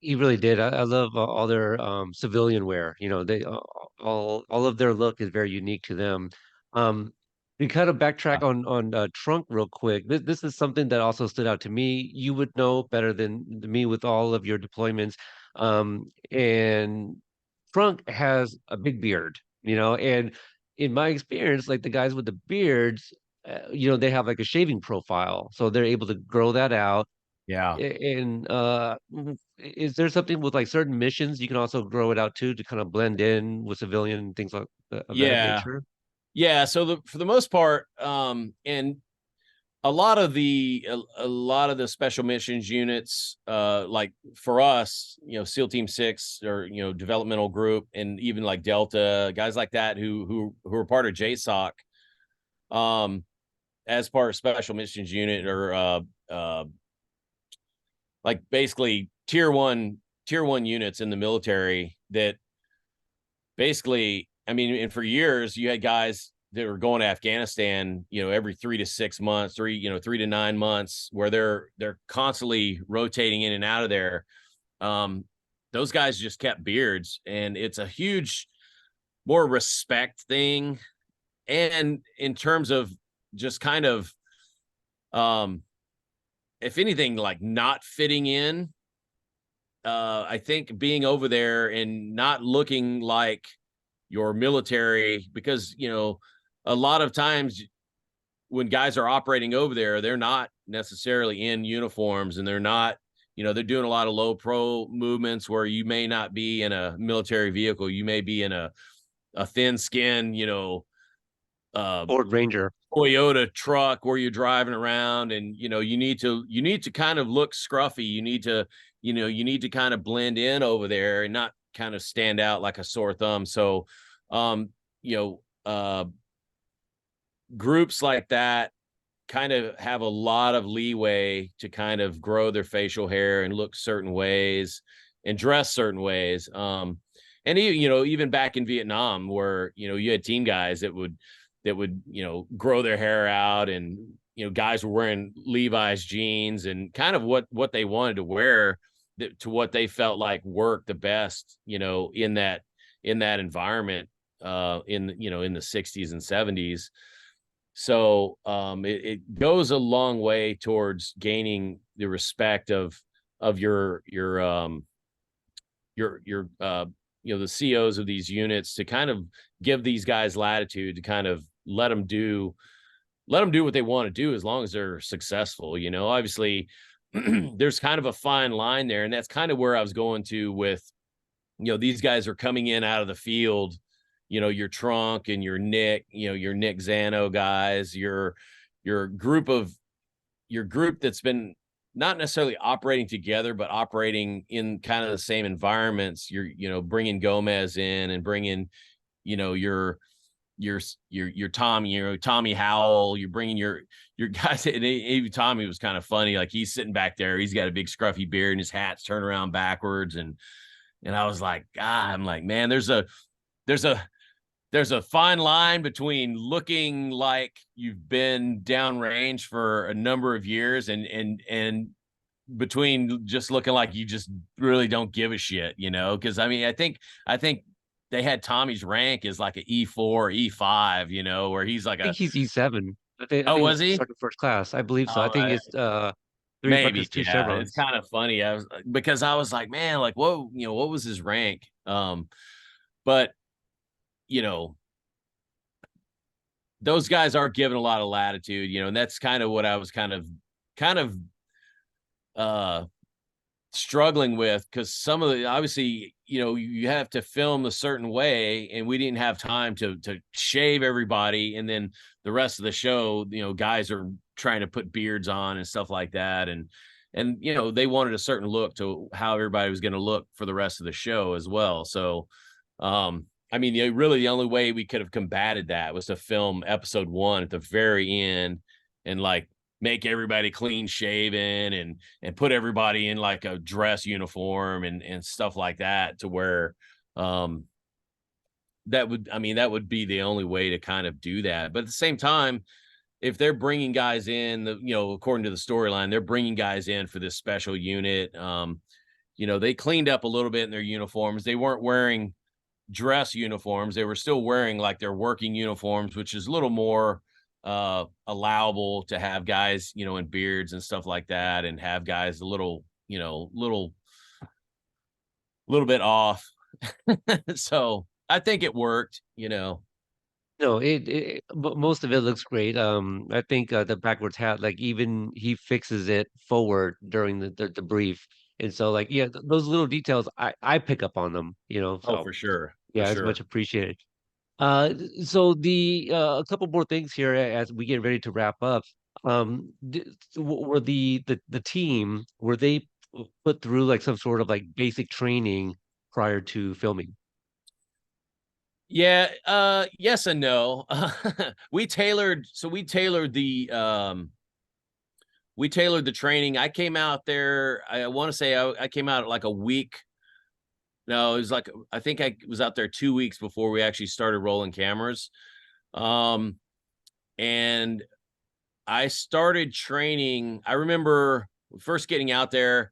He really did. I love all their civilian wear. They all of their look is very unique to them. Um, we kind of backtrack on Trunk real quick. This is something that also stood out to me. You would know better than me with all of your deployments. And Trunk has a big beard, and in my experience, like the guys with the beards, they have like a shaving profile, so they're able to grow that out. Yeah. And is there something with like certain missions you can also grow it out to kind of blend in with civilian things like of that Yeah. nature? Yeah. So for the most part, and a lot of the special missions units, like for us, SEAL Team 6, or developmental group, and even like Delta, guys like that who are part of JSOC, um, as part of special missions unit, or like basically tier one units in the military, that basically, I mean, and for years you had guys that were going to Afghanistan, every 3 to 6 months, 3 to 9 months, where they're constantly rotating in and out of there. Um, those guys just kept beards, and it's a huge, more respect thing. And in terms of just kind of, um, if anything, like not fitting in, I think being over there and not looking like your military, because a lot of times when guys are operating over there, they're not necessarily in uniforms, and they're not, they're doing a lot of low pro movements, where you may not be in a military vehicle, you may be in a thin skin, uh Ford Ranger. Toyota truck, where you're driving around, and you need to kind of look scruffy. You need to kind of blend in over there, and not kind of stand out like a sore thumb. So, um, you know, uh, groups like that, kind of have a lot of leeway to kind of grow their facial hair and look certain ways and dress certain ways. And even back in Vietnam, where you had team guys that would grow their hair out, and guys were wearing Levi's jeans and kind of what they wanted to wear to what they felt like worked the best, in that environment, in the 60s and 70s. So it goes a long way towards gaining the respect of your the COs of these units, to kind of give these guys latitude to kind of let them do what they want to do, as long as they're successful. Obviously there's kind of a fine line there, and that's kind of where I was going to with, these guys are coming in out of the field, your Trunk and your Nick, your Nick Zano guys, your group that's been not necessarily operating together, but operating in kind of the same environments. You're bringing Gomez in, and bringing, your Tommy Howell. You're bringing your guys. And even Tommy was kind of funny. Like, he's sitting back there, he's got a big scruffy beard, and his hat's turned around backwards. And I was like, God, I'm like, man, there's a fine line between looking like you've been downrange for a number of years, and between just looking like you just really don't give a shit, because I think they had Tommy's rank as like an E4, E5, where he's like I think he's E7. I oh, think was it's he? second first class. I believe so. I Oh, think it's three maybe, buckets, two yeah. It's chevrons. kind of funny. Because I was like, man, like, what was his rank? But you know, those guys are given a lot of latitude, and that's kind of what I was kind of uh struggling with, because some of the, obviously, you have to film a certain way, and we didn't have time to shave everybody, and then the rest of the show, guys are trying to put beards on and stuff like that, and they wanted a certain look to how everybody was going to look for the rest of the show as well. So really the only way we could have combated that was to film episode 1 at the very end, and like make everybody clean shaven, and put everybody in like a dress uniform and stuff like that, to where that would be the only way to kind of do that. But at the same time, if they're bringing guys in, according to the storyline, they're bringing guys in for this special unit. They cleaned up a little bit in their uniforms. They weren't wearing dress uniforms. They were still wearing like their working uniforms, which is a little more allowable to have guys, in beards and stuff like that, and have guys a little bit off. So I think it worked. No, most of it looks great. I think the backwards hat, like even he fixes it forward during the brief, and so like yeah, those little details I pick up on them, Oh, So for sure. For yeah, it's much sure. appreciated. So the a couple more things here as we get ready to wrap up. Were the team, were they put through like some sort of like basic training prior to filming? Yeah, yes and no. We tailored the training. I came out there, I want to say I came out like a week. No, it was like, I think I was out there 2 weeks before we actually started rolling cameras. Um, and I started training. I remember first getting out there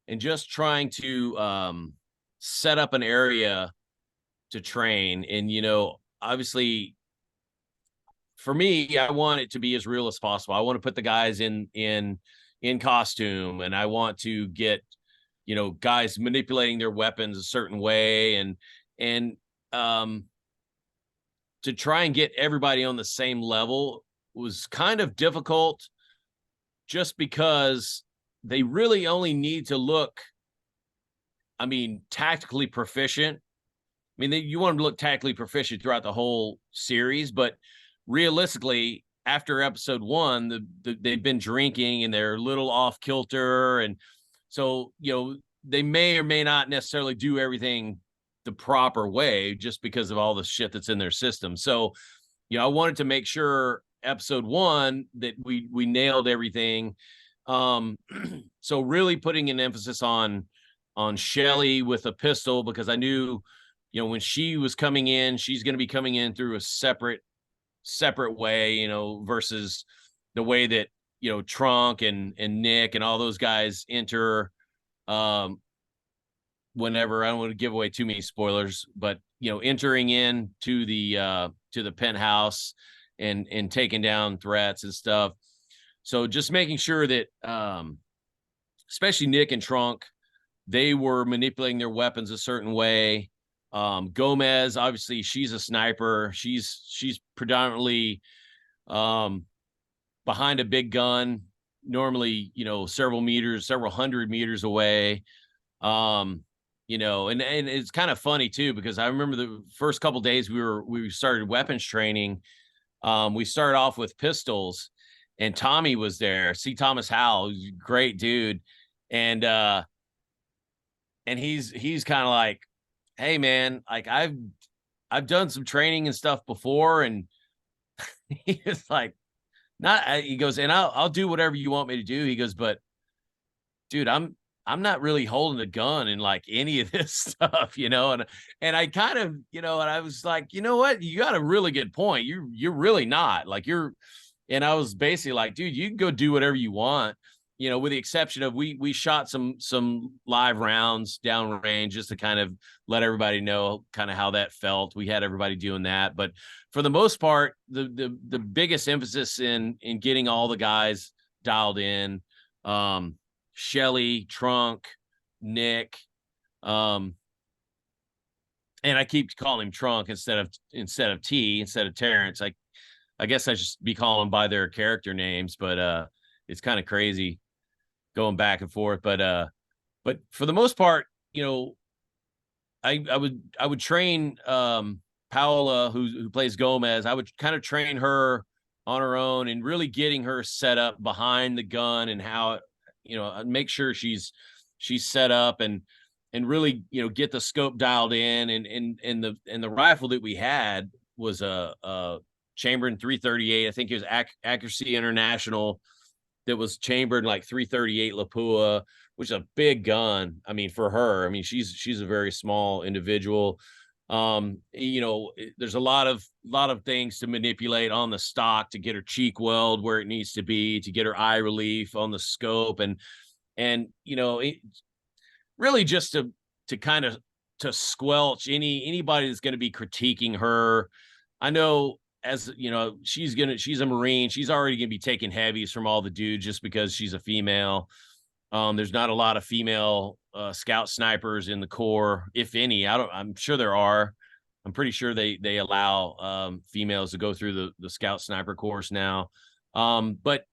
and just trying to set up an area to train. And obviously, for me, I want it to be as real as possible. I want to put the guys in costume, and I want to get guys manipulating their weapons a certain way, and um to try and get everybody on the same level was kind of difficult, just because they really only need to look, tactically proficient. You want them to look tactically proficient throughout the whole series, but realistically, after episode 1, they've been drinking and they're a little off kilter, and so they may or may not necessarily do everything the proper way, just because of all the shit that's in their system. So I wanted to make sure episode 1 that we nailed everything. So really putting an emphasis on Shelly with a pistol, because I knew, when she was coming in, she's going to be coming in through a separate way, versus the way that, Trunk and Nick and all those guys enter. Whenever, I don't want to give away too many spoilers, but entering in to the penthouse and taking down threats and stuff. So just making sure that especially Nick and Trunk, they were manipulating their weapons a certain way. Gomez, obviously, she's a sniper. She's predominantly behind a big gun, normally, several hundred meters away. And it's kind of funny too, because I remember the first couple days we started weapons training. We started off with pistols, and Tommy was there. C. Thomas Howell, who's a great dude, and he's kind of like, hey man, like I've done some training and stuff before, and he's like, not. He goes, and I'll do whatever you want me to do. He goes, but dude, I'm not really holding a gun in like any of this stuff, and I kind of, and I was like, you know what, you got a really good point. You're really not like and I was basically like, dude, you can go do whatever you want, with the exception of we shot some live rounds downrange just to kind of let everybody know kind of how that felt. We had everybody doing that, but for the most part, the biggest emphasis in getting all the guys dialed in, Shelly, Trunk, Nick, and I keep calling him Trunk instead of T, instead of Terrence. I guess I should be calling them by their character names, but it's kind of crazy going back and forth. But for the most part, I would train Paola, who plays Gomez. I would kind of train her on her own and really getting her set up behind the gun and how, make sure she's set up and really, get the scope dialed in. And the rifle that we had was a chambered 338. I think it was Accuracy International that was chambered like 338 Lapua, which is a big gun. I mean, for her, I mean, she's a very small individual. There's a lot of things to manipulate on the stock to get her cheek weld where it needs to be, to get her eye relief on the scope, and really just to kind of to squelch anybody that's going to be critiquing her. I know, as she's a Marine. She's already going to be taking heavies from all the dudes just because she's a female. There's not a lot of female scout snipers in the Corps, if any. I'm sure there are. I'm pretty sure they allow females to go through the scout sniper course now. But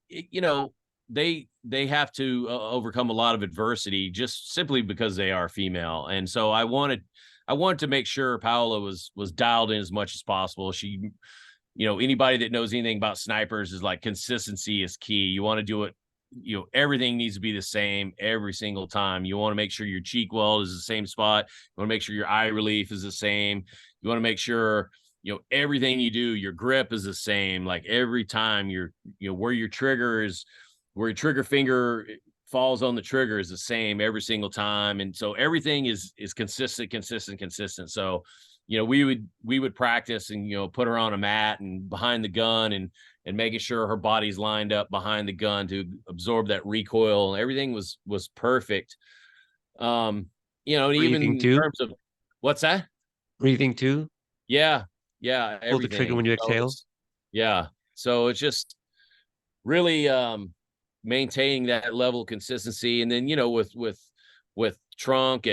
they have to overcome a lot of adversity just simply because they are female. And so I wanted to make sure Paola was dialed in as much as possible. She, anybody that knows anything about snipers is like, consistency is key. You want to do it, everything needs to be the same every single time. You want to make sure your cheek weld is the same spot. You want to make sure your eye relief is the same. You want to make sure, everything you do, your grip is the same. Like every time where your trigger finger falls on the trigger is the same every single time. And so everything is consistent. So, we would practice and, put her on a mat and behind the gun and making sure her body's lined up behind the gun to absorb that recoil. Everything was perfect. And even Breathing in too. terms of what's that? Breathing too. Yeah. Pull the trigger Everything. when you exhale. Yeah. So it's just really maintaining that level of consistency. And then, with Trunk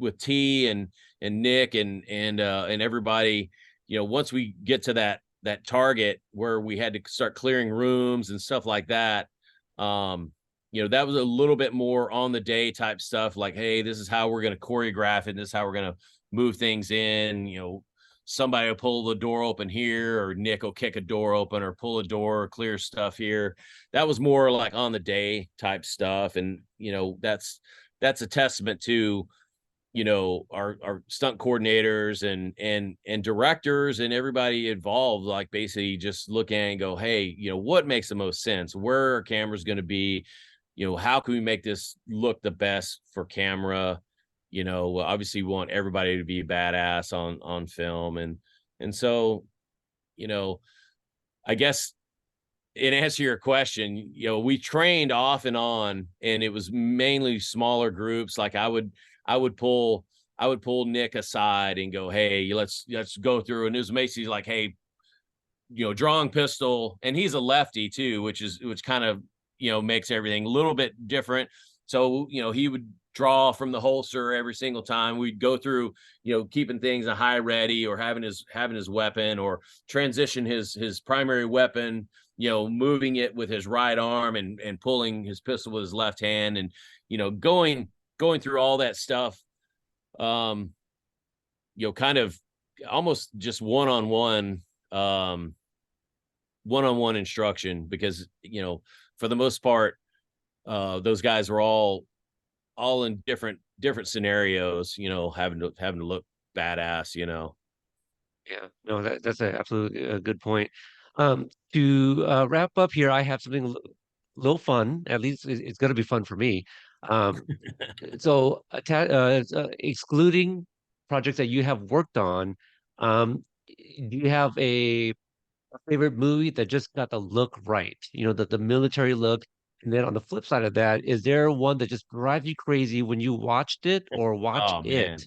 with T and Nick and everybody, once we get to that target where we had to start clearing rooms and stuff like that, that was a little bit more on the day type stuff. Like, hey, this is how we're going to choreograph it. And this is how we're going to move things in. Somebody will pull the door open here, or Nick will kick a door open or pull a door or clear stuff here. That was more like on the day type stuff. And, that's a testament to our stunt coordinators and directors and everybody involved, like basically just look at and go, hey, what makes the most sense? Where are cameras going to be? How can we make this look the best for camera? Obviously we want everybody to be badass on film. And so, you know, I guess in answer to your question, we trained off and on, and it was mainly smaller groups. Like I would pull, I would pull Nick aside and go, "Hey, let's go through." And it was Macy's like, "Hey, drawing pistol," and he's a lefty too, which kind of makes everything a little bit different. So he would draw from the holster every single time. We'd go through, keeping things a high ready, or having his weapon, or transition his primary weapon, moving it with his right arm and pulling his pistol with his left hand, and going through all that stuff. Um, kind of almost just um one-on-one instruction, because for the most part, those guys were all in different scenarios, having to look badass. Yeah, no, that's a absolutely a good point. To wrap up here, I have something little fun. At least it's going to be fun for me. Um, so, excluding projects that you have worked on, do you have a favorite movie that just got the look right? The military look. And then on the flip side of that, is there one that just drives you crazy when you watched it or watch Oh it? man.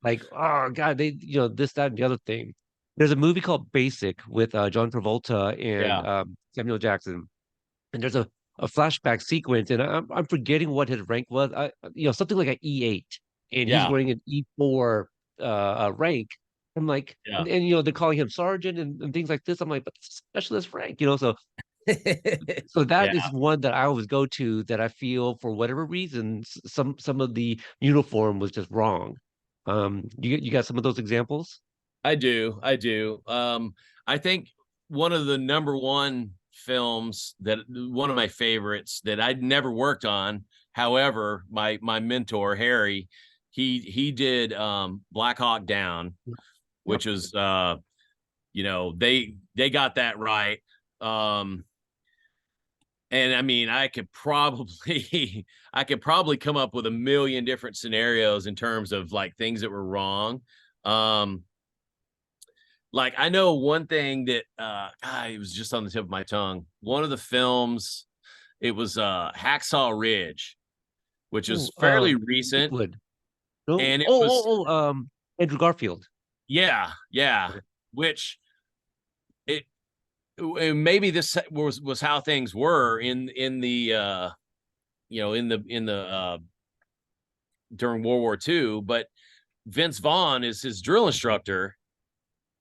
Like, oh God, this, that, and the other thing. There's a movie called Basic with John Travolta and Yeah. Samuel Jackson, and there's a flashback sequence, and I'm forgetting what his rank was. Something like an E8, and he's Yeah. wearing an E4 rank. I'm like, Yeah. and they're calling him sergeant and things like this. I'm like, but specialist rank, so Yeah. that is one that I always go to that I feel for whatever reason some of the uniform was just wrong. You got some of those examples? I do. I think one of the number one films, that one of my favorites that I'd never worked on. However, my mentor Harry, he did Black Hawk Down, Yep. which was they got that right. Um and I mean, I could probably I could probably come up with a million different scenarios in terms of like things that were wrong. Um Like, I know one thing that, it was just on the tip of my tongue. One of the films, it was, Hacksaw Ridge, which Oh, is fairly recent, Eastwood. No. and it was Andrew Garfield. yeah, yeah, Okay. which it and maybe this was how things were in the, during World War II, but Vince Vaughn is his drill instructor,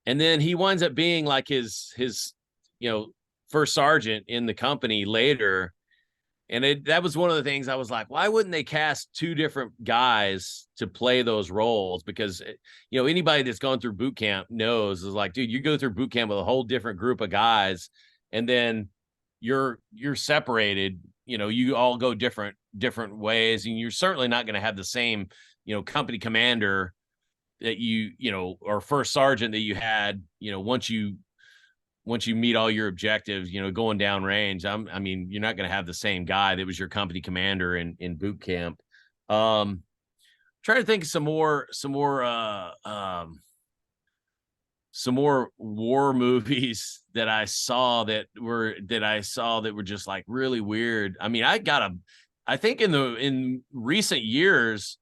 and then he winds up being like his, you know, first sergeant in the company later. And that was one of the things I was like, why wouldn't they cast two different guys to play those roles? Because anybody that's gone through boot camp knows, is like, dude, you go through boot camp with a whole different group of guys, and then you're separated. You all go different ways, and you're certainly not going to have the same company commander that or first sergeant that you had once you meet all your objectives, going down range. I mean, you're not going to have the same guy that was your company commander in boot camp. Trying to think of some more war movies that I saw that were just like really weird. I mean, I think in recent years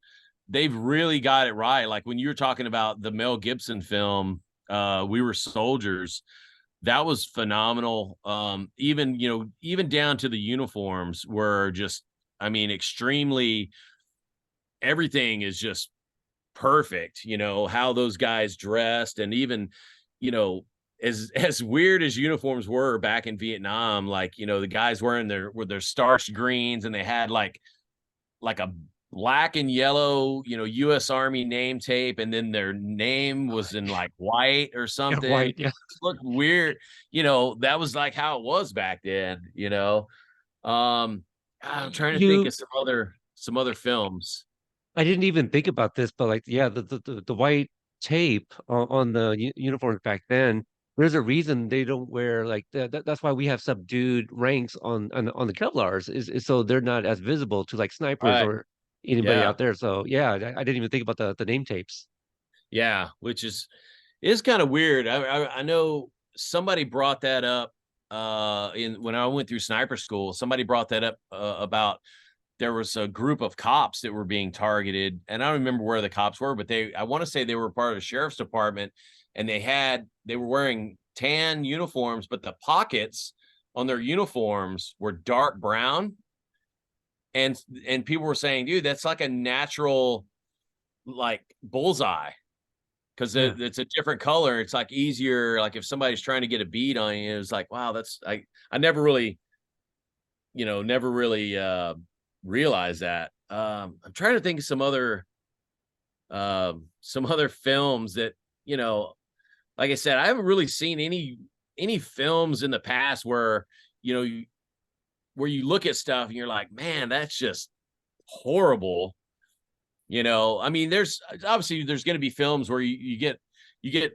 they've really got it right. Like when you were talking about the Mel Gibson film, We Were Soldiers, that was phenomenal. Even down to the uniforms were just, I mean, extremely, everything is just perfect. How those guys dressed, and even, you know, as weird as uniforms were back in Vietnam, like, the guys wearing their starched greens, and they had like a black and yellow, US Army name tape, and then their name was in like white or Yeah, something. white. It Yeah. looked weird. That was like how it was back then. I'm trying to think You of some other films. I didn't even think about this, but like, yeah, the white tape on the uniforms back then. There's a reason they don't wear like that's why we have subdued ranks on the Kevlars is so they're not as visible to like snipers Right. or anybody Yeah. out there. So yeah, I didn't even think about the name tapes. Yeah. Which is kind of weird. I know somebody brought that up in when I went through sniper school. Somebody brought that up about there was a group of cops that were being targeted, and I don't remember where the cops were, but I want to say they were part of the sheriff's department, and they were wearing tan uniforms, but the pockets on their uniforms were dark brown, and people were saying, dude, that's like a natural like bullseye because Yeah. it's a different color. It's like easier, like if somebody's trying to get a bead on you, it's like, wow, that's I never really, never really realized that. I'm trying to think of some other films that, you know, like I said, I haven't really seen any films in the past where, you know, where you look at stuff and you're like, man, that's just horrible. I mean, there's obviously there's going to be films where you get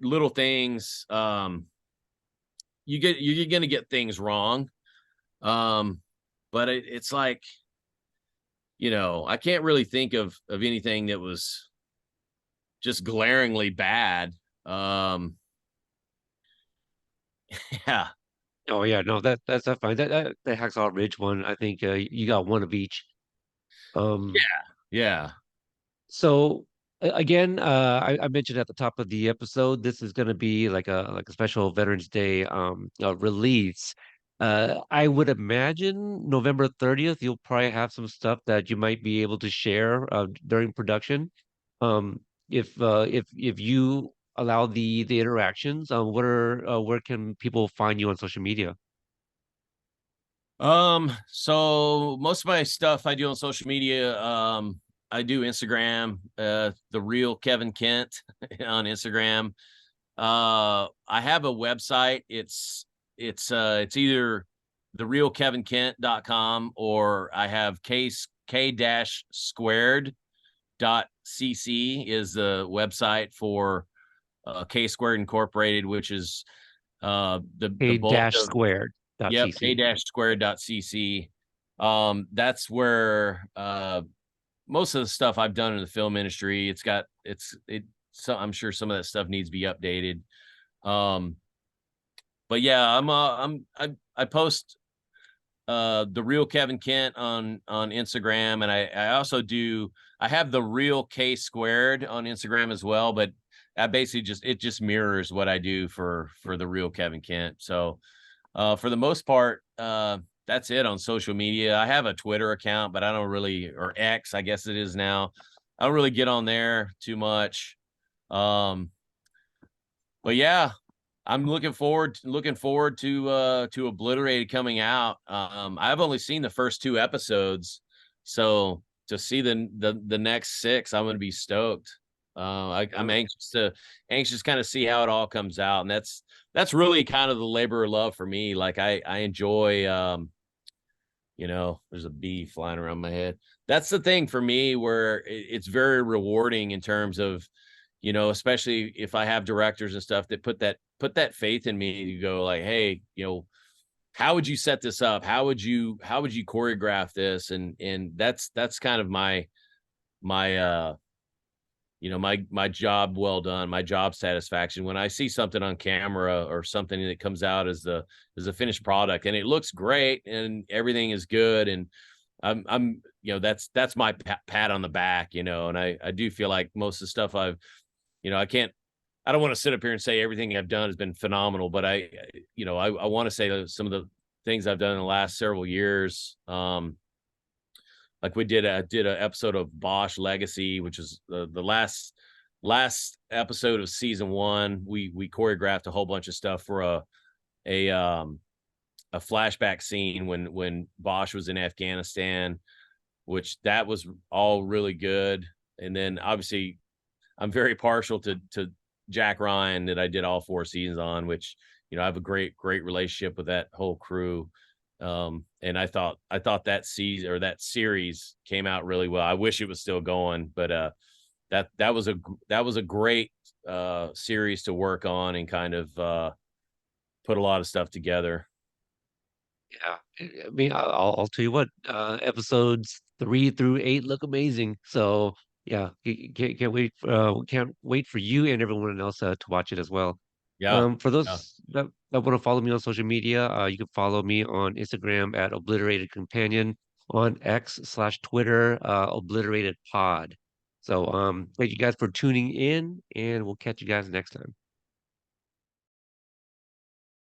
little things, you're going to get things wrong. Um, but it's like, I can't really think of anything that was just glaringly bad. Um, yeah, Oh yeah, no, that's fine. That Hacksaw Ridge one, I think you got one of each. Um, yeah. So again, I mentioned at the top of the episode, this is going to be like a special Veterans Day release. I would imagine November 30th, you'll probably have some stuff that you might be able to share during production. If you allow the interactions, where can people find you on social media? So most of my stuff I do on social media, I do Instagram, the real Kevin Kent on Instagram. I have a website. It's either therealkevinkent.com or I have k-squared dot cc is the website for K Squared Incorporated, which is the A bulk dash of. squared dot Yep, cc. k-squared.cc. That's where most of the stuff I've done in the film industry, so I'm sure some of that stuff needs to be updated. Um, but yeah, I post the real Kevin Kent on Instagram, and I also I have the real K Squared on Instagram as well, but I basically just mirrors what I do for the real Kevin Kent. So for the most part, that's it on social media. I have a Twitter account, but I don't really, or X, I guess it is now. I don't really get on there too much. Um, but yeah, I'm looking forward to Obliterated coming out. I've only seen the first two episodes, so to see the next six, I'm going to be stoked. I'm anxious kind of see how it all comes out, and that's really kind of the labor of love for me. Like I enjoy, there's a bee flying around my head. That's the thing for me where it's very rewarding in terms of, especially if I have directors and stuff that put that faith in me to go like, hey, how would you set this up? How would you choreograph this? And that's kind of my my job well done, my job satisfaction when I see something on camera or something that comes out as a finished product and it looks great and everything is good. And I'm that's my pat on the back, and I do feel like most of the stuff I don't want to sit up here and say everything I've done has been phenomenal, but I want to say that some of the things I've done in the last several years, like we did a episode of Bosch Legacy, which is the last episode of season one. We choreographed a whole bunch of stuff for a a flashback scene when Bosch was in Afghanistan, which that was all really good. And then obviously I'm very partial to Jack Ryan that I did all four seasons on, which I have a great relationship with that whole crew. And I thought that season or that series came out really well. I wish it was still going, but that was a great series to work on and kind of put a lot of stuff together. Yeah, I mean, I'll tell you what, episodes 3 through 8 look amazing. So yeah, can't wait for you and everyone else to watch it as well. Yeah. For Yeah. those that want to follow me on social media, you can follow me on Instagram at Obliterated Companion, on X/Twitter, Obliterated Pod. So thank you guys for tuning in, and we'll catch you guys next time.